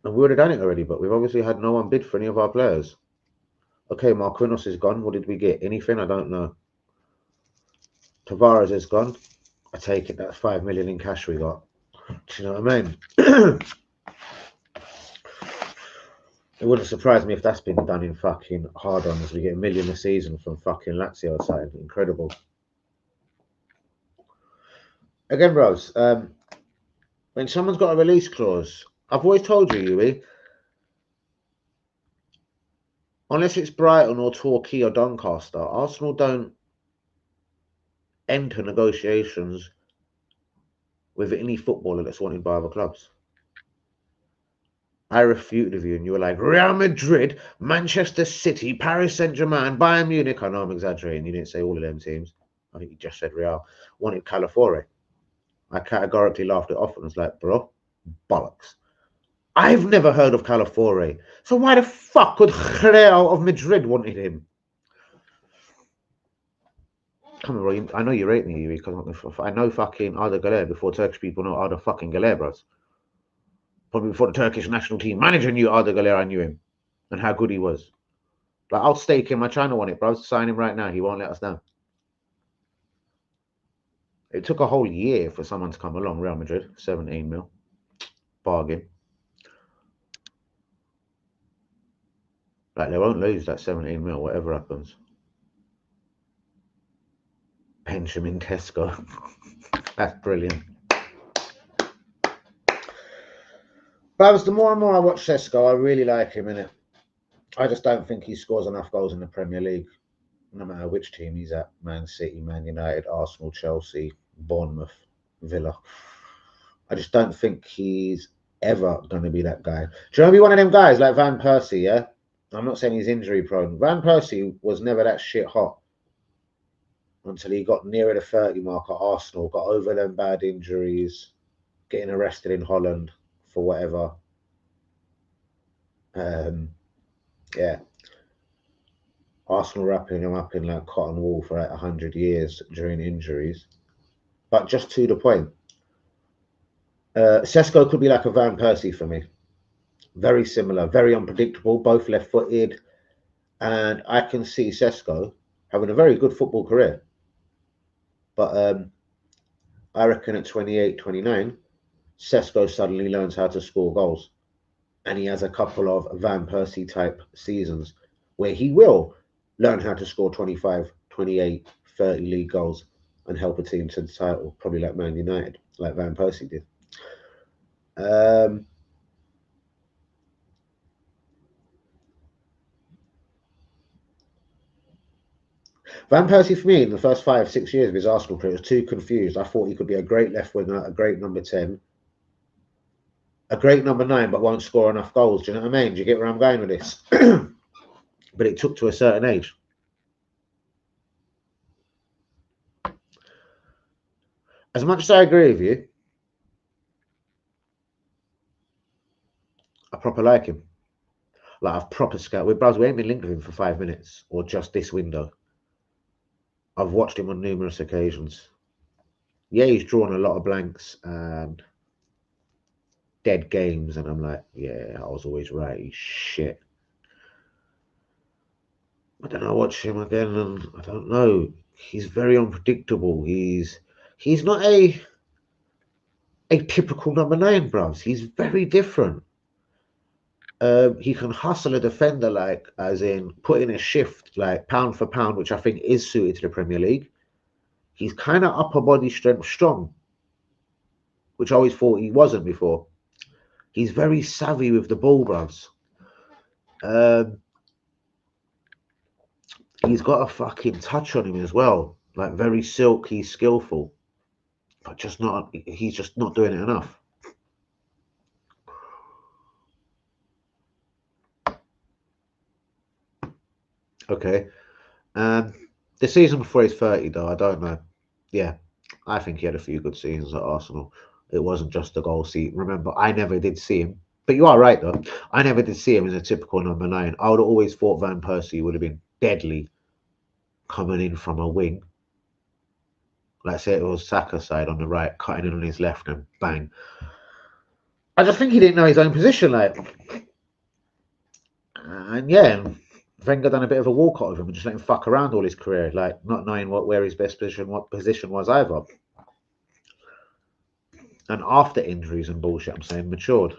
And we would have done it already, but we've obviously had no one bid for any of our players. Okay, Marquinhos is gone. What did we get? Anything? I don't know. Tavares is gone. I take it. That's 5 million in cash we got. Do you know what I mean? It wouldn't surprise me if that's been done in fucking hard-ons. We get $1 million a season from fucking Lazio or something. Incredible. Again, bros, when someone's got a release clause, I've always told you, Yui, unless it's Brighton or Torquay or Doncaster, Arsenal don't enter negotiations with any footballer that's wanted by other clubs. I refuted with you, and you were like, Real Madrid, Manchester City, Paris Saint-Germain, Bayern Munich. I know I'm exaggerating. You didn't say all of them teams. I think you just said Real. Wanted Calafiore. I categorically laughed it off and was like, bro, bollocks. I've never heard of Calafiore. So why the fuck could Real of Madrid wanted him? Come on, bro. I know you rate me, because I know fucking Arda Galer before Turkish people know Arda fucking Galer, bros. Probably before the Turkish national team manager knew Arda Güler, I knew him and how good he was. Like, I'll stake him. My China want it, bro. Sign him right now. He won't let us down. It took a whole year for someone to come along. Real Madrid, 17 mil. Bargain. Like, they won't lose that 17 mil, whatever happens. Benjamin Tesco. That's brilliant. But the more and more I watch Sesko, I really like him, innit? I just don't think he scores enough goals in the Premier League, no matter which team he's at. Man City, Man United, Arsenal, Chelsea, Bournemouth, Villa. I just don't think he's ever going to be that guy. Do you want to be one of them guys like Van Persie, yeah? I'm not saying he's injury prone. Van Persie was never that shit hot until he got nearer the 30 mark at Arsenal, got over them bad injuries, getting arrested in Holland for whatever. Yeah. Arsenal wrapping him up in like cotton wool for like 100 years during injuries. But just to the point, Sesko could be like a Van Persie for me. Very similar, very unpredictable, both left-footed. And I can see Sesko having a very good football career. But I reckon at 28, 29, Sesko suddenly learns how to score goals. And he has a couple of Van Persie type seasons where he will learn how to score 25, 28, 30 league goals and help a team to the title, probably like Man United, like Van Persie did. Van Persie, for me, in the first 5, 6 years of his Arsenal career, was too confused. I thought he could be a great left winger, a great number 10, a great number 9, but won't score enough goals. Do you know what I mean? Do you get where I'm going with this? But it took to a certain age. As much as I agree with you, I proper like him. Like, I've proper scout. We ain't been linked with him for 5 minutes or just this window. I've watched him on numerous occasions. Yeah, he's drawn a lot of blanks and dead games, and I'm like, yeah, I was always right. He's shit. But then I watch him again, and I don't know. He's very unpredictable. He's not a typical number 9, bros. He's very different. He can hustle a defender, like, as in put in a shift, like pound for pound, which I think is suited to the Premier League. He's kind of upper body strength strong, which I always thought he wasn't before. He's very savvy with the ball, bros. He's got a fucking touch on him as well, like very silky, skillful, but just not. He's just not doing it enough. Okay. The season before he's 30, though, I don't know. Yeah, I think he had a few good seasons at Arsenal. It wasn't just a goal seat. Remember, I never did see him. But you are right, though. I never did see him as a typical number 9. I would have always thought Van Persie would have been deadly coming in from a wing. Like, say it was Saka's side on the right, cutting in on his left and bang. I just think he didn't know his own position, like. And yeah, Wenger done a bit of a walkout of him and just let him fuck around all his career, like not knowing where his best position, what position was either. And after injuries and bullshit, I'm saying matured.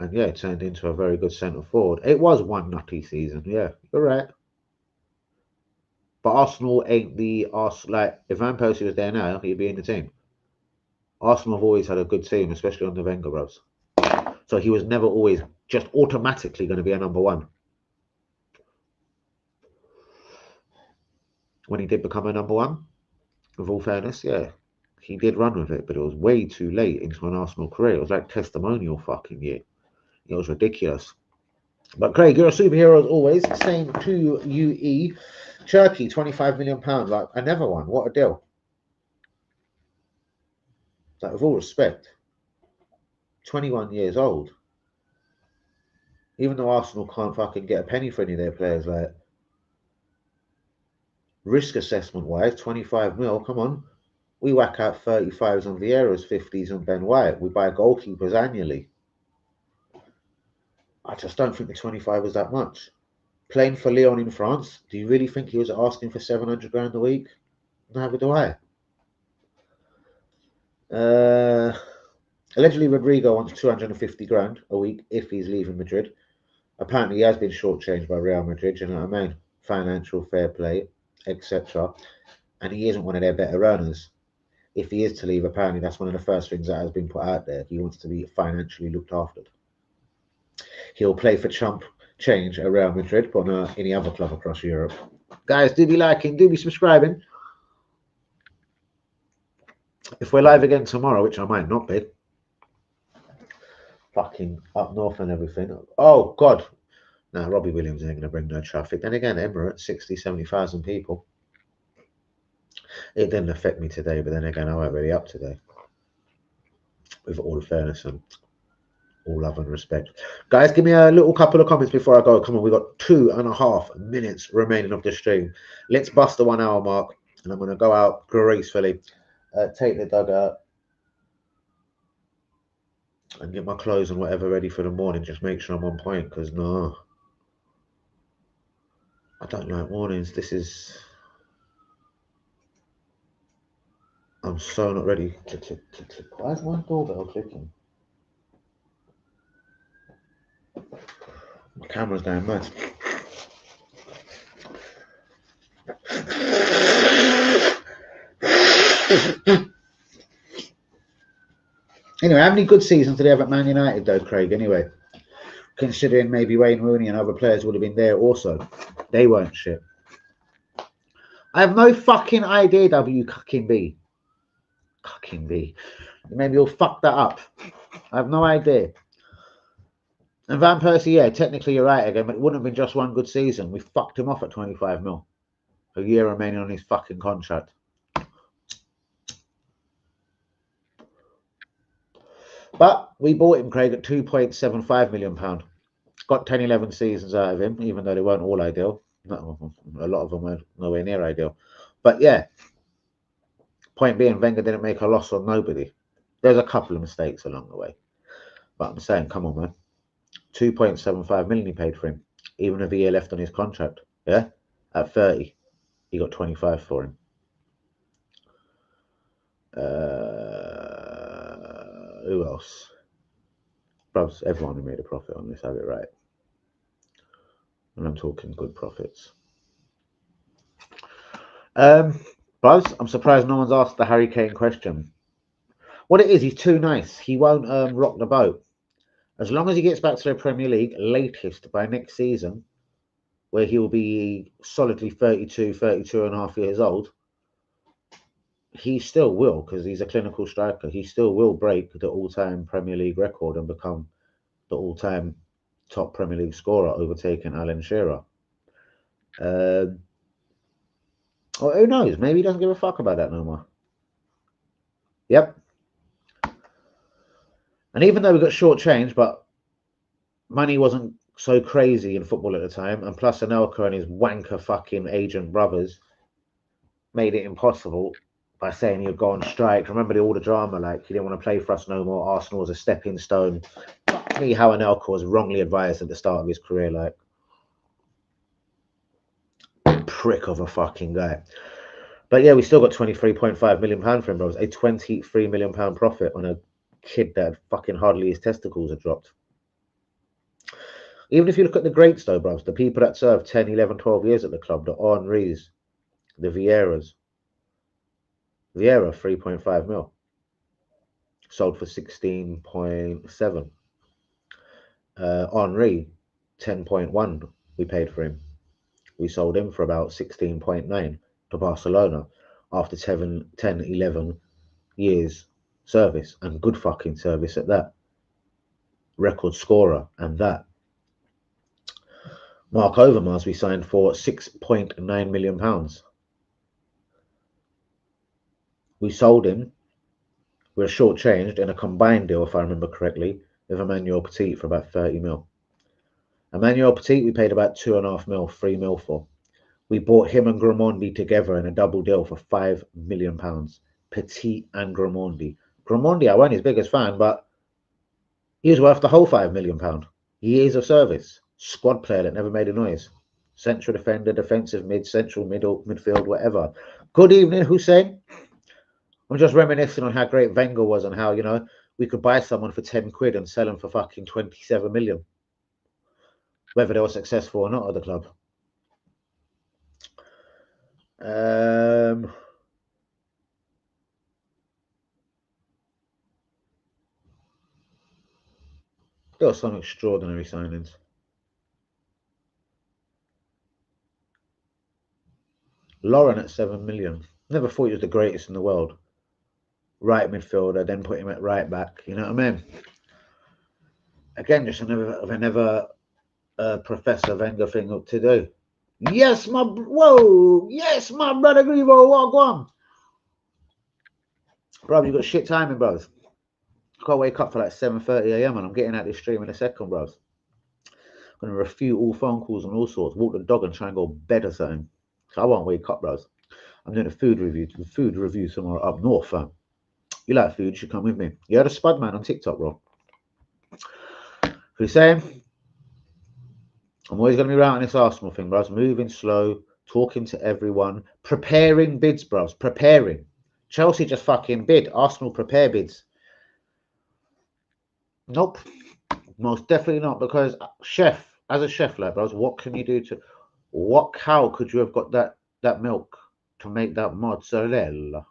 And yeah, turned into a very good centre forward. It was one nutty season, yeah, you're right. But Arsenal ain't the Arsenal. Like, if Van Persie was there now, he'd be in the team. Arsenal have always had a good team, especially on the Wenger bros. So he was never always just automatically going to be a number 1. When he did become a number 1, with all fairness, yeah, he did run with it, but it was way too late into an Arsenal career. It was like testimonial fucking year. It was ridiculous. But Craig, you're a superhero as always. Same to UE. Turkey, £25 million. Like, another one. What a deal. Like, with all respect, 21 years old. Even though Arsenal can't fucking get a penny for any of their players, like, risk assessment wise, 25 mil, come on. We whack out 35s on Vieira's, 50s on Ben White. We buy goalkeepers annually. I just don't think the 25 was that much. Playing for Lyon in France, do you really think he was asking for 700 grand a week? Neither do I. Allegedly, Rodrigo wants 250 grand a week if he's leaving Madrid. Apparently, he has been shortchanged by Real Madrid, you know what I mean? Financial fair play, etc. And he isn't one of their better earners. If he is to leave, apparently that's one of the first things that has been put out there. He wants to be financially looked after. He'll play for chump change at Real Madrid, but not any other club across Europe. Guys, do be liking, do be subscribing. If we're live again tomorrow, which I might not be, fucking up north and everything. Oh, God. Now, Robbie Williams ain't going to bring no traffic. Then again, Emirates, 60, 70,000 people. It didn't affect me today, but then again, I weren't really up today. With all fairness and all love and respect. Guys, give me a little couple of comments before I go. Come on, we've got 2.5 minutes remaining of the stream. Let's bust the 1 hour mark, and I'm going to go out gracefully, take the dog out, and get my clothes and whatever ready for the morning. Just make sure I'm on point, because no, I don't like mornings. I'm so not ready to. Why is my doorbell clicking? My camera's going mad. Anyway, how many good seasons did they have at Man United, though, Craig? Anyway, considering maybe Wayne Rooney and other players would have been there also. They weren't shit. I have no fucking idea, WCB. Cucking B. Maybe you'll fuck that up. I have no idea. And Van Persie, yeah, technically you're right again, but it wouldn't have been just one good season. We fucked him off at 25 mil. A year remaining on his fucking contract. But we bought him, Craig, at £2.75 million. Got 10, 11 seasons out of him, even though they weren't all ideal. No, a lot of them were nowhere near ideal. But yeah, point being, Wenger didn't make a loss on nobody. There's a couple of mistakes along the way. But I'm saying, come on, man. 2.75 million he paid for him, even with a year left on his contract. Yeah, at 30, he got 25 for him. Who else? Perhaps everyone who made a profit on this have it right. And I'm talking good profits. Buzz, I'm surprised no one's asked the Harry Kane question. What it is, he's too nice. He won't rock the boat. As long as he gets back to the Premier League, latest by next season, where he will be solidly 32 and a half years old, he still will, because he's a clinical striker, he still will break the all-time Premier League record and become the all-time top Premier League scorer, overtaking Alan Shearer. Or who knows? Maybe he doesn't give a fuck about that no more. Yep. And even though we got shortchanged, but money wasn't so crazy in football at the time, and plus Anelka and his wanker fucking agent brothers made it impossible by saying he'd go on strike. Remember all the drama, like he didn't want to play for us no more. Arsenal was a stepping stone. Fuck me, how Anelka was wrongly advised at the start of his career, like prick of a fucking guy. But yeah, we still got £23.5 million for him, bro. A £23 million profit on a kid that fucking hardly his testicles had dropped. Even if you look at the greats, though, bros, the people that served 10, 11, 12 years at the club, the Henrys, the Vieiras. Vieira, 3.5 mil. Sold for 16.7. Henry, 10.1 we paid for him. We sold him for about 16.9 to Barcelona after 10, 11 years service, and good fucking service at that. Record scorer and that. Mark Overmars we signed for £6.9 million. We sold him. We were shortchanged in a combined deal, if I remember correctly, with Emmanuel Petit for about 30 mil. Emmanuel Petit we paid about 2.5 mil, 3 mil for. We bought him and Gramondi together in a double deal for £5 million. Petit and Gramondi. Gramondi, I wasn't his biggest fan, but he was worth the whole £5 million. Years of service. Squad player that never made a noise. Central defender, defensive mid, central middle, midfield, whatever. Good evening, Hussein. I'm just reminiscing on how great Wenger was and how, you know, we could buy someone for 10 quid and sell them for fucking 27 million. Whether they were successful or not at the club. There were some extraordinary signings. Lauren at 7 million. Never thought he was the greatest in the world. Right midfielder, then put him at right back. You know what I mean? Again, just another Professor Wenger thing to do. Yes, my brother Grievo, walk on. Bro, you got shit timing, bros. Can't wake up for like 7:30 a.m. and I'm getting out this stream in a second, bros. I'm gonna refute all phone calls and all sorts. Walk the dog and try and go bed or something. So I won't wake up, bros. I'm doing a food review tomorrow up north, fam. You like food? You should come with me. You heard of Spud man on TikTok, bro? Who's saying? I'm always going to be around this Arsenal thing, bros. Moving slow, talking to everyone, preparing bids, bros. Preparing. Chelsea just fucking bid. Arsenal prepare bids. Nope. Most definitely not, because as a chef, like, bros, what can you do to... What cow could you have got that milk to make that mozzarella?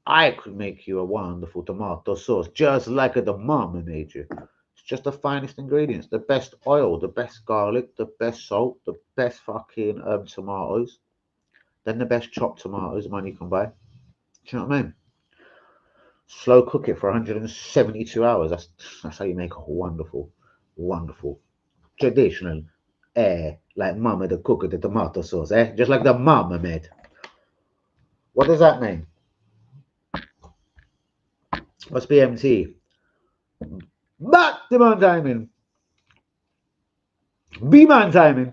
I could make you a wonderful tomato sauce, just like the mama made you. It's just the finest ingredients, the best oil, the best garlic, the best salt, the best fucking tomatoes, then the best chopped tomatoes money can buy. Do you know what I mean? Slow cook it for 172 hours. That's how you make a wonderful, traditional, like mama the cook the tomato sauce, just like the mama made. What does that mean? What's BMT? But demand timing. B-man timing.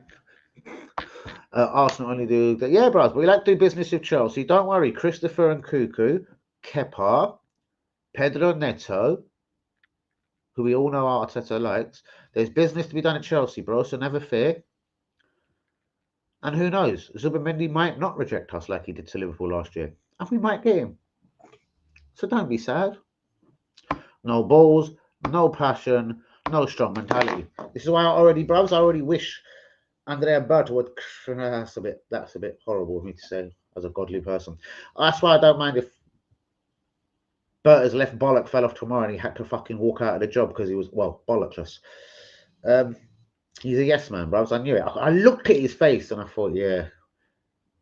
Arsenal only do that. Yeah, bros, we like to do business with Chelsea. Don't worry. Christopher and Cuckoo, Kepa, Pedro Neto, who we all know Arteta likes. There's business to be done at Chelsea, bro, so never fear. And who knows? Zubimendi might not reject us like he did to Liverpool last year. And we might get him. So don't be sad. No balls, no passion, no strong mentality. This is why I already wish Andrea Berta would... That's a bit horrible of me to say as a godly person. That's why I don't mind if Berta's left bollock fell off tomorrow and he had to fucking walk out of the job because he was, well, bollockless. He's a yes man, bros. I knew it. I looked at his face and I thought, yeah,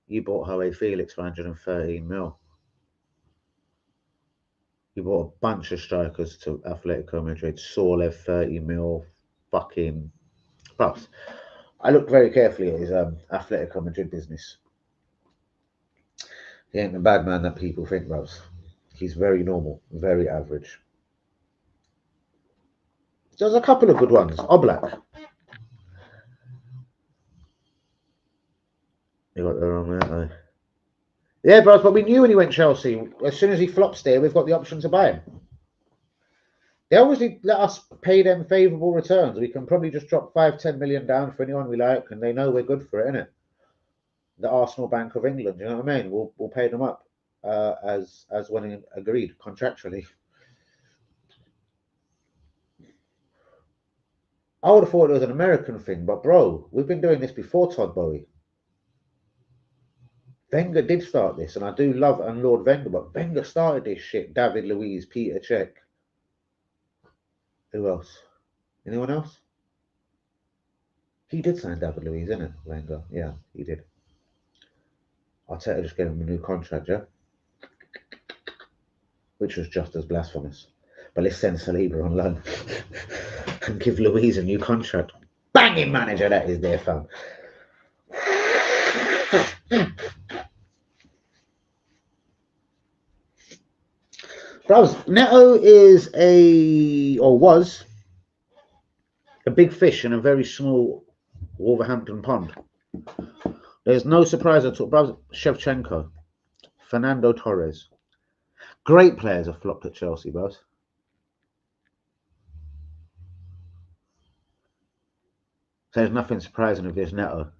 you bought Jose Felix for 113 mil. You bought a bunch of strikers to Atletico Madrid. Solev, 30 mil. Fucking... Bros. I looked very carefully at his Atletico Madrid business. He ain't the bad man that people think, bros. He's very normal, very average. There's a couple of good ones. Oblak. You got the wrong there. Yeah, bros, but we knew when he went Chelsea. As soon as he flops there, we've got the option to buy him. They obviously let us pay them favourable returns. We can probably just drop 5-10 million down for anyone we like, and they know we're good for it, innit? The Arsenal Bank of England, you know what I mean? We'll pay them up as when agreed contractually. I would have thought it was an American thing, but bro, we've been doing this before Todd Bowie. Wenger did start this, and I do love and Lord Wenger, but Wenger started this shit. David Luiz, Peter Cech. Who else? Anyone else? He did sign David Luiz, didn't it, Wenger? Yeah, he did. Arteta just gave him a new contract, yeah? Which was just as blasphemous. But let's send Saliba on loan and give Luiz a new contract. Banging manager that is there, fam. Bros, Neto is was a big fish in a very small Wolverhampton pond. There's no surprise at all. Bros, Shevchenko, Fernando Torres. Great players have flopped at Chelsea, bros. So there's nothing surprising with this Neto.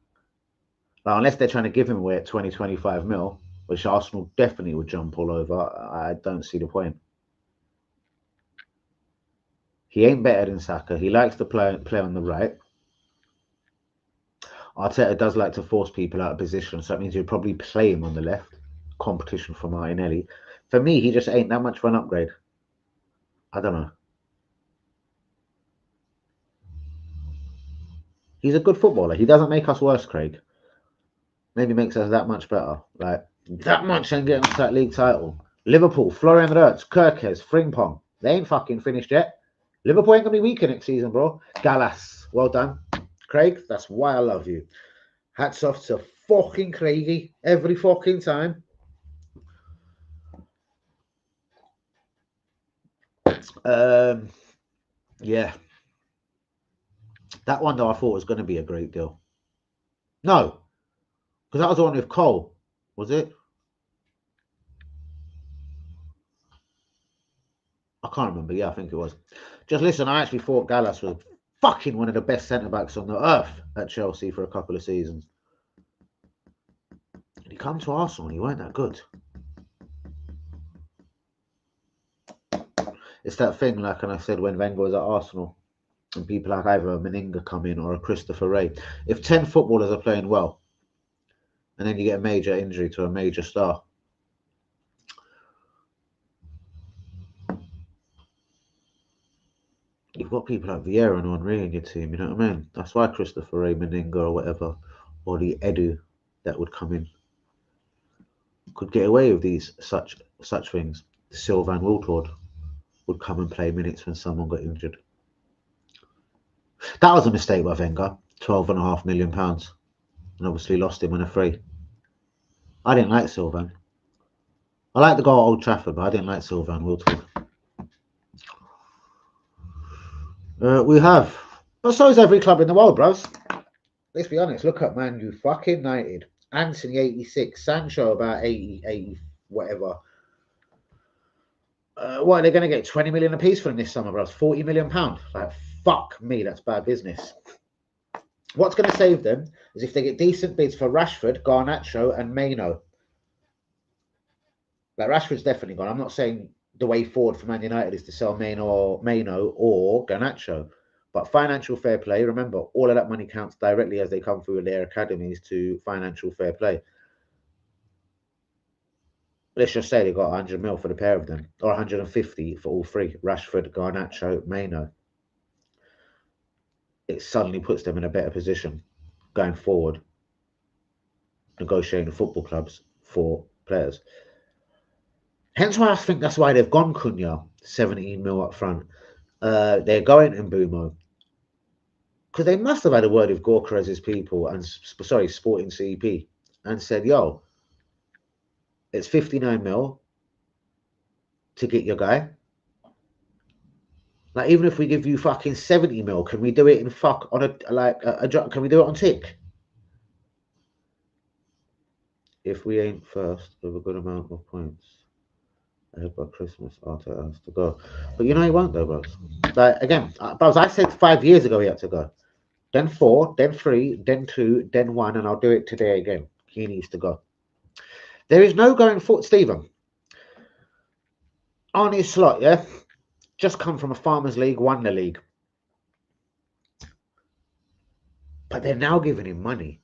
Like, unless they're trying to give him away at 20, 25 mil, which Arsenal definitely would jump all over, I don't see the point. He ain't better than Saka. He likes to play on the right. Arteta does like to force people out of position, so that means you'd probably play him on the left. Competition for Martinelli. For me, he just ain't that much of an upgrade. I don't know. He's a good footballer. He doesn't make us worse, Craig. Maybe makes us that much better. Like, that much ain't getting us that league title. Liverpool, Florian Wirtz, Kirkes, Frimpong. They ain't fucking finished yet. Liverpool ain't going to be weaker next season, bro. Gallas, well done. Craig, that's why I love you. Hats off to fucking Craigie every fucking time. Yeah. That one, though, I thought was going to be a great deal. No, because that was the one with Cole, was it? I can't remember. Yeah, I think it was. Just listen, I actually thought Gallas was fucking one of the best centre-backs on the earth at Chelsea for a couple of seasons. And he come to Arsenal and he weren't that good. It's that thing, like, and I said when Wenger was at Arsenal, and people like either a Meninga come in or a Christopher Ray. If 10 footballers are playing well, and then you get a major injury to a major star, you've got people like Vieira and Henry in your team, you know what I mean? That's why Christopher Ray, Meninga or whatever, or the Edu that would come in, could get away with these such things. Silva and Wiltord would come and play minutes when someone got injured. That was a mistake by Wenger, £12.5 million, and obviously lost him on a free. I didn't like Sylvan. I like the goal at Old Trafford, but I didn't like Sylvan Wiltord. We have. But so is every club in the world, bros. Let's be honest. Look at Man U fucking United. Anthony 86, Sancho about 80 whatever. What are they going to get? 20 million a piece for them this summer, bros? £40 million. Like, fuck me, that's bad business. What's going to save them is if they get decent bids for Rashford, Garnacho, and Maino. Like, Rashford's definitely gone. I'm not saying the way forward for Man United is to sell Maino or Garnacho. But financial fair play, remember, all of that money counts directly as they come through their academies to financial fair play. Let's just say they got 100 mil for the pair of them, or 150 for all three, Rashford, Garnacho, Maino. It suddenly puts them in a better position going forward, negotiating football clubs for players. Hence why I think that's why they've gone Cunha, 17 mil up front. They're going Mbumo. Because they must have had a word with Gorkarez's people and, Sporting CP, and said, yo, it's 59 mil to get your guy. Like, even if we give you fucking 70 mil, can we do it in can we do it on tick? If we ain't first with a good amount of points ahead by Christmas, Arteta has to go. But you know he won't though, bros. Like, again, bros, I said 5 years ago he had to go. Then 4, then 3, then 2, then 1, and I'll do it today again. He needs to go. There is no going forward, Stephen. Arnie Slot, yeah? Just come from a Farmers League, won the league. But they're now giving him money.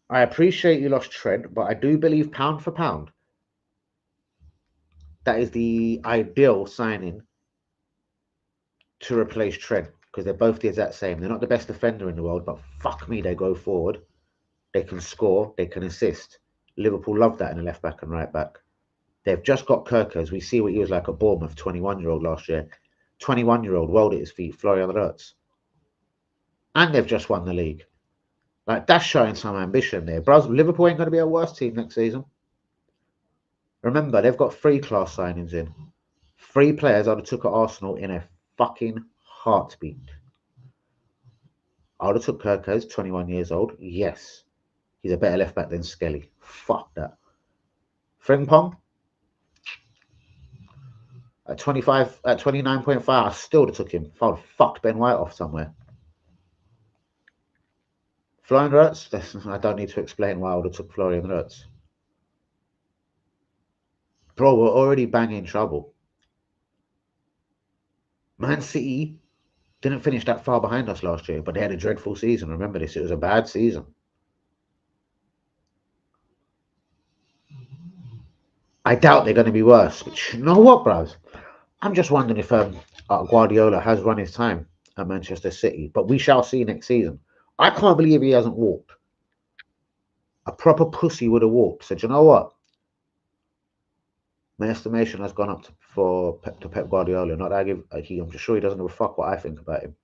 I appreciate you lost Trent, but I do believe pound for pound, that is the ideal signing to replace Trent, because they're both the exact same. They're not the best defender in the world, but fuck me, they go forward. They can score, they can assist. Liverpool love that in the left back and right back. They've just got Kirkes. We see what he was like at Bournemouth, 21-year-old last year. 21-year-old, world at his feet, Florian Wirtz. And they've just won the league. Like, that's showing some ambition there. Bros, Liverpool ain't going to be a worse team next season. Remember, they've got 3 class signings in. 3 players I'd have took at Arsenal in a fucking heartbeat. I would have took Kirkes, 21 years old. Yes. He's a better left back than Skelly. Fuck that. Frimpong, At 25, at 29.5, I still took him. If I would fucked Ben White off somewhere. Florian Wirtz, I don't need to explain why I would have took Florian Wirtz. Bro, we're already banging trouble. Man City didn't finish that far behind us last year, but they had a dreadful season. Remember this, it was a bad season. I doubt they're going to be worse. But you know what, bros? I'm just wondering if Guardiola has run his time at Manchester City, but we shall see next season. I can't believe he hasn't walked. A proper pussy would have walked. So do you know what? My estimation has gone up to Pep Guardiola. Not that I give. I'm just sure he doesn't give a fuck what I think about him.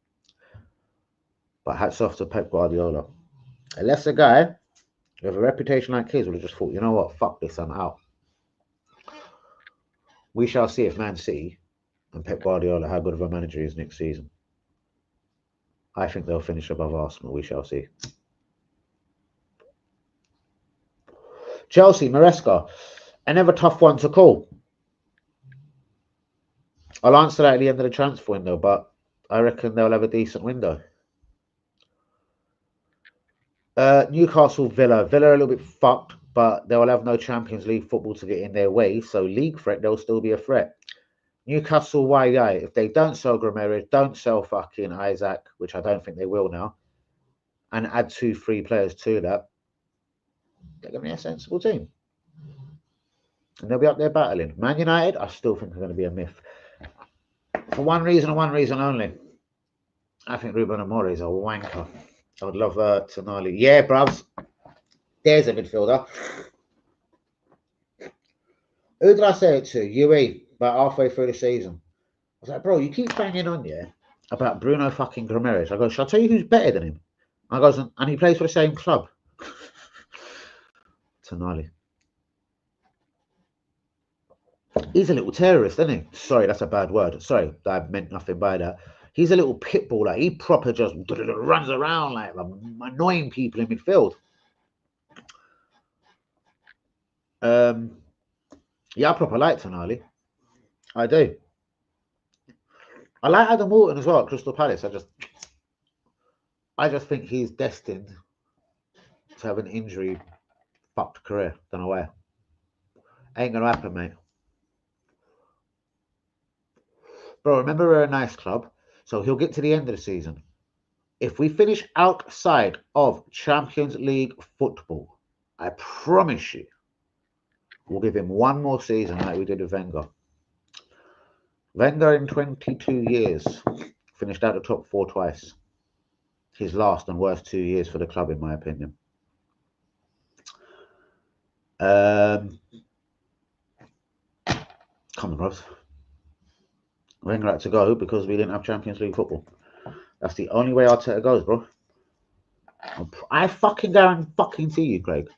But hats off to Pep Guardiola. Unless a guy with a reputation like his would have just thought, you know what, fuck this, I'm out. We shall see if Man City and Pep Guardiola how good of a manager he is next season. I think they'll finish above Arsenal. We shall see. Chelsea, Maresca. Another tough one to call. I'll answer that at the end of the transfer window, but I reckon they'll have a decent window. Newcastle, Villa. Villa are a little bit fucked, but they'll have no Champions League football to get in their way. So league threat, they'll still be a threat. Newcastle, YI. If they don't sell Grammarius, don't sell fucking Isaac, which I don't think they will now, and add 2-3 players to that, they're going to be a sensible team. And they'll be up there battling. Man United, I still think are going to be a myth. For one reason and one reason only. I think Ruben Amorim is a wanker. I would love Tonali. Yeah, bruvs. There's a midfielder. Who did I say it to? UE, about halfway through the season. I was like, bro, you keep banging on, yeah, about Bruno fucking Grammarius. I go, shall I tell you who's better than him? I goes, and he plays for the same club. Tonali. He's a little terrorist, isn't he? Sorry, that's a bad word. Sorry, I meant nothing by that. He's a little pit bull. Like, he proper just runs around like annoying people in midfield. Yeah, I proper like Tonali. I do. I like Adam Walton as well at Crystal Palace. I just think he's destined to have an injury fucked career. Don't know where. Ain't gonna happen, mate. Bro, remember we're a nice club, so he'll get to the end of the season. If we finish outside of Champions League football, I promise you, we'll give him one more season like we did with Wenger. Wenger in 22 years finished out the top 4 twice. His last and worst 2 years for the club, in my opinion. Come on, bros. Wenger had to go because we didn't have Champions League football. That's the only way Arteta goes, bro. I fucking guarantee you, Craig.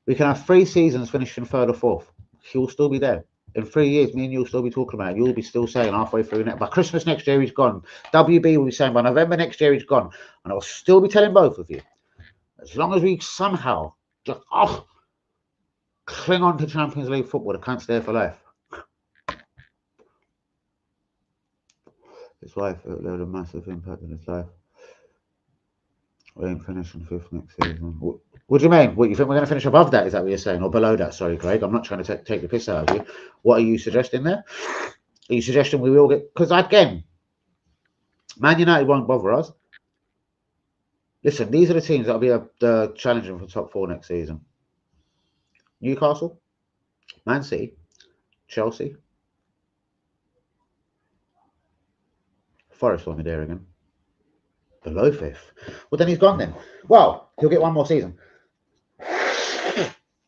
We can have 3 seasons finishing 3rd or 4th. He'll still be there. In 3 years, me and you'll still be talking about it. You'll be still saying halfway through by Christmas next year he's gone. WB will be saying by November next year he's gone. And I'll still be telling both of you. As long as we somehow just cling on to Champions League football, the cunt's there for life. His wife had a massive impact on his life. We ain't finishing 5th next season. What do you mean? What, you think we're going to finish above that? Is that what you're saying? Or below that? Sorry, Craig. I'm not trying to take the piss out of you. What are you suggesting there? Are you suggesting we will get... Because again, Man United won't bother us. Listen, these are the teams that will be challenging for top 4 next season. Newcastle, Man City, Chelsea. Forest will be there again. Below 5th. Well, then he's gone then. Well, he'll get one more season.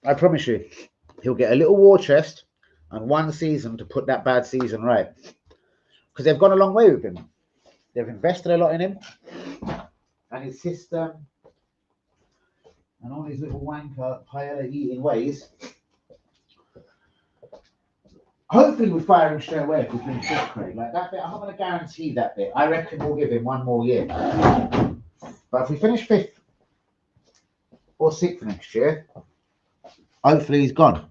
I promise you, he'll get a little war chest and one season to put that bad season right. Because they've gone a long way with him. They've invested a lot in him. And his system and all his little wanker paella eating ways. Hopefully we'll fire him straight away if we finish 5th, Craig. Like that bit, I'm not going to guarantee that bit. I reckon we'll give him one more year. But if we finish 5th or 6th next year, hopefully he's gone.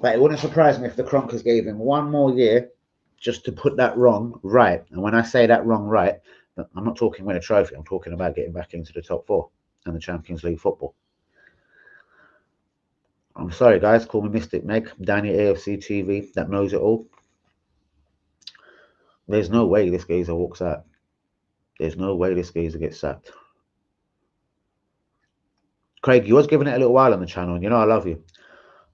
But it wouldn't surprise me if the Kronkers gave him one more year just to put that wrong right. And when I say that wrong right, I'm not talking win a trophy. I'm talking about getting back into the top 4 and the Champions League football. I'm sorry, guys. Call me Mystic Meg, Danny AFC TV, that knows it all. There's no way this geezer walks out. There's no way this geezer gets sacked. Craig, you was giving it a little while on the channel, and you know I love you.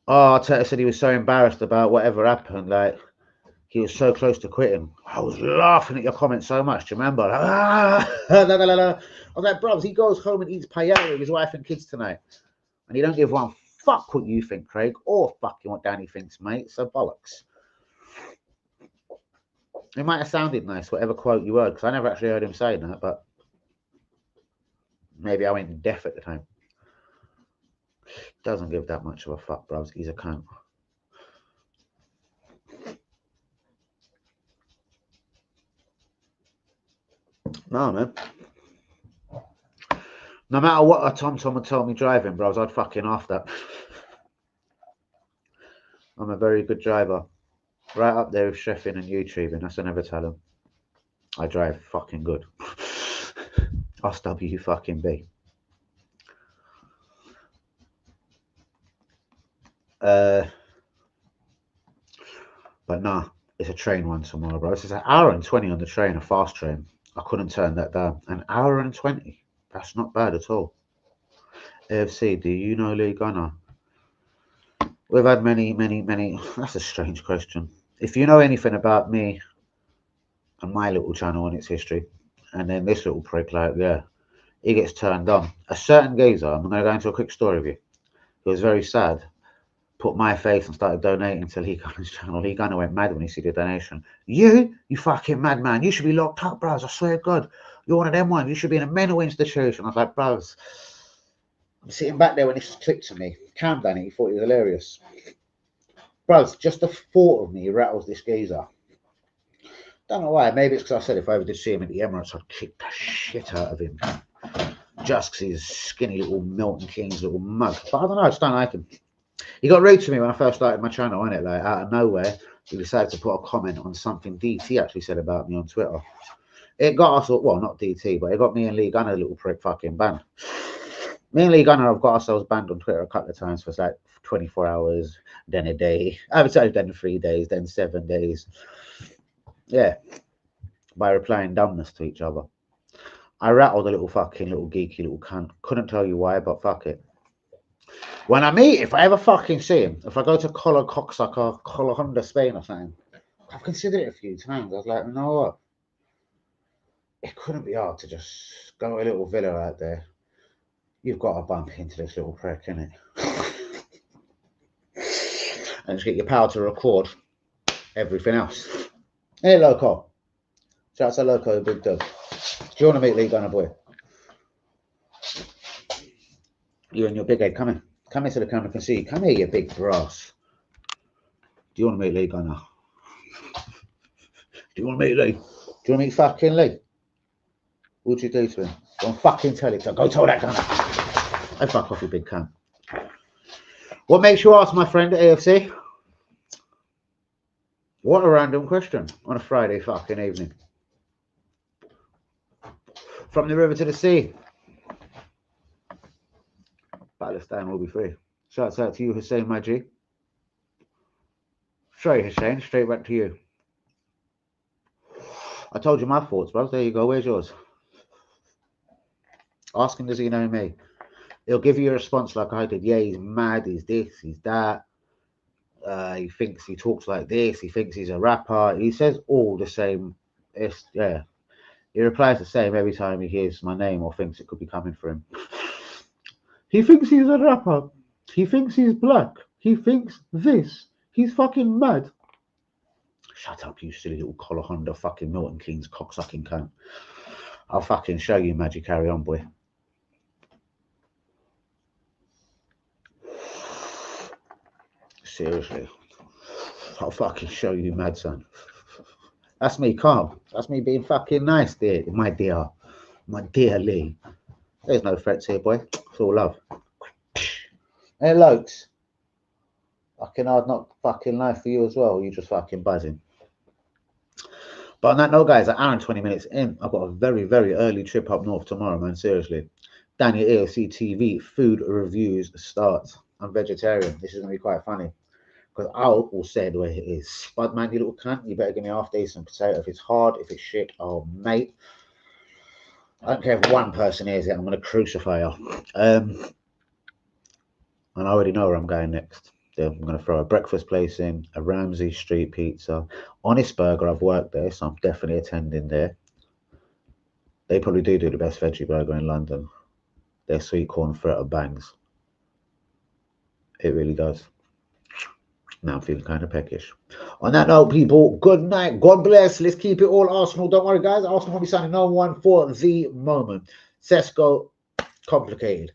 Oh, Arteta said he was so embarrassed about whatever happened. Like, he was so close to quitting. I was laughing at your comments so much. Do you remember? Like, la, la, la, la. I was like, bro, he goes home and eats paella with his wife and kids tonight. And he don't give one fuck what you think, Craig, or fucking what Danny thinks, mate. So bollocks. It might have sounded nice, whatever quote you heard, because I never actually heard him say that, but maybe I went deaf at the time. Doesn't give that much of a fuck, bros. He's a cunt. No, man. No matter what a Tom would tell me driving, bros, I'd fucking off that. I'm a very good driver. Right up there with chefing and YouTubing. That's what I never tell him. I drive fucking good. SW fucking B. But nah, it's a train one tomorrow, bro. It's an hour and 20 on the train, a fast train. I couldn't turn that down. An hour and 20. That's not bad at all. AFC, do you know Lee Gunner? We've had many. That's a strange question. If you know anything about me and my little channel and its history, and then this little prick, like, yeah, he gets turned on. A certain geezer, I'm going to go into a quick story with you. He was very sad. Put my face and started donating to Lee Gunner's channel. Lee Gunner went mad when he see the donation. You fucking madman. You should be locked up, bros. I swear to God. You're one of them ones. You should be in a mental institution. I was like, bros. I'm sitting back there when this clicked to me. Cam Danny, he thought it was hilarious. Bros, just the thought of me rattles this geezer. Don't know why. Maybe it's because I said if I ever did see him at the Emirates, I'd kick the shit out of him. Just because he's a skinny little Milton Keynes little mug. But I don't know. I just don't like him. He got rude to me when I first started my channel, innit? Like, out of nowhere, he decided to put a comment on something DT actually said about me on Twitter. It got us, well, not DT, but it got me and Lee Gunner, a little prick, fucking banned. Me and Lee Gunner have got ourselves banned on Twitter a couple of times for like 24 hours, then a day. I would say then 3 days, then 7 days. Yeah, by replying dumbness to each other. I rattled a little fucking little geeky little cunt. Couldn't tell you why, but fuck it. When I meet, if I ever fucking see him, if I go to Color Cocksucker, Color Honda Spain or something, I've considered it a few times. I was like, you know what? It couldn't be hard to just go to a little villa out there. You've got to bump into this little prick, innit? And just get your power to record everything else. Hey, Loco. Shout out to Loco, big dog. Do you want to meet Lee Gunner, boy? You and your big head, come in. Come into the camera, can see you. Come here, you big brass. Do you want to meet Lee Gunner? Do you want to meet Lee? Do you want to meet fucking Lee? What'd you do to him? Don't fucking tell it to go tell that Gunner. I fuck off, you big cunt. What makes you ask, my friend, AFC? What a random question on a Friday fucking evening. From the river to the sea. Palestine will be free. Shouts out to you, Hussein Maji. Straight, Hussein, straight back to you. I told you my thoughts, bro. There you go. Where's yours? Ask him, does he know me? He'll give you a response like I did. Yeah, he's mad, he's this, he's that. He thinks he talks like this. He thinks he's a rapper. He says all the same. Yeah. He replies the same every time he hears my name or thinks it could be coming for him. He thinks he's a rapper. He thinks he's black. He thinks this. He's fucking mad. Shut up, you silly little collar Honda fucking Milton Keynes cocksucking cunt. I'll fucking show you, Magic. Carry on, boy. Seriously. I'll fucking show you, mad son. That's me, calm. That's me being fucking nice, dear. My dear Lee. There's no threats here, boy. It's all love. Hey, Lokes. Fucking hard not fucking life for you as well. You just fucking buzzing. But on that note, guys, an hour and 20 minutes in, I've got a very, very early trip up north tomorrow, man. Seriously. Daniel AOC TV food reviews start. I'm vegetarian. This is going to be quite funny. Because Al will say the way it is. Spud, man, you little cunt, you better give me half decent potato. If it's hard, if it's shit, oh, mate. I don't care if one person hears it, I'm going to crucify you. And I already know where I'm going next. I'm going to throw a breakfast place in, a Ramsey Street pizza. Honest Burger, I've worked there, so I'm definitely attending there. They probably do the best veggie burger in London. Their sweet corn fritter bangs. It really does. Now I'm feeling kind of peckish. On that note, people, good night. God bless. Let's keep it all Arsenal. Don't worry, guys. Arsenal will be signing no one for the moment. Sesko, complicated.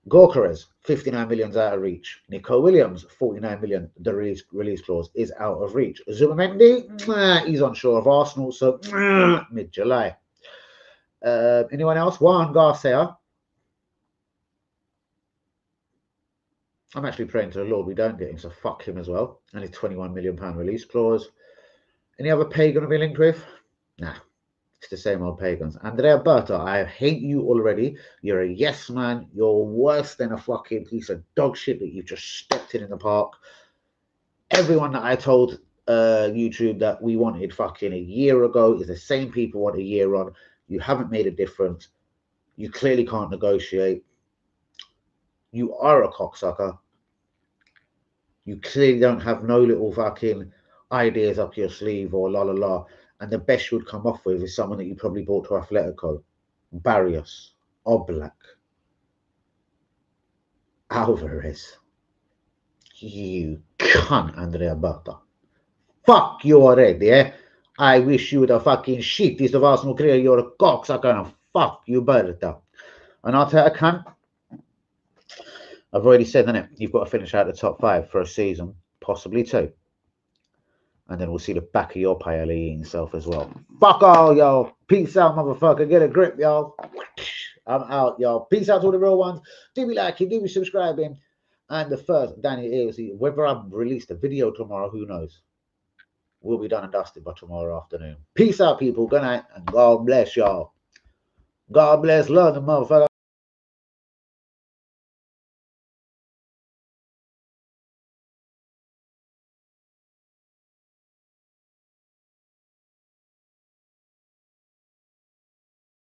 Gorkarez, 59 million's out of reach. Nico Williams, 49 million. The release clause is out of reach. Zubamendi, he's unsure of Arsenal, so mid-July. Anyone else? Juan Garcia. I'm actually praying to the Lord we don't get him, so fuck him as well. And his £21 million release clause. Any other pagan to be linked with? Nah, it's the same old pagans. Andrea Berta, I hate you already. You're a yes man. You're worse than a fucking piece of dog shit that you've just stepped in the park. Everyone that I told YouTube that we wanted fucking a year ago is the same people want a year on. You haven't made a difference. You clearly can't negotiate. You are a cocksucker. You clearly don't have no little fucking ideas up your sleeve or la la la. And the best you would come off with is someone that you probably bought to Atletico. Barrios, Oblak, Alvarez. You cunt, Andrea Berta. Fuck you already, eh? I wish you the fucking shittiest of Arsenal career. You're a cocksucker and fuck you, Berta. And I'll tell you, I can't. I've already said, innit? You've got to finish out the top 5 for a season, possibly 2. And then we'll see the back of your paella eating self as well. Fuck all, y'all. Peace out, motherfucker. Get a grip, y'all. I'm out, y'all. Peace out to all the real ones. Do be liking, do be subscribing. And the first, Danny AOC, whether I release the video tomorrow, who knows? We'll be done and dusted by tomorrow afternoon. Peace out, people. Good night. And God bless y'all. God bless London, motherfucker.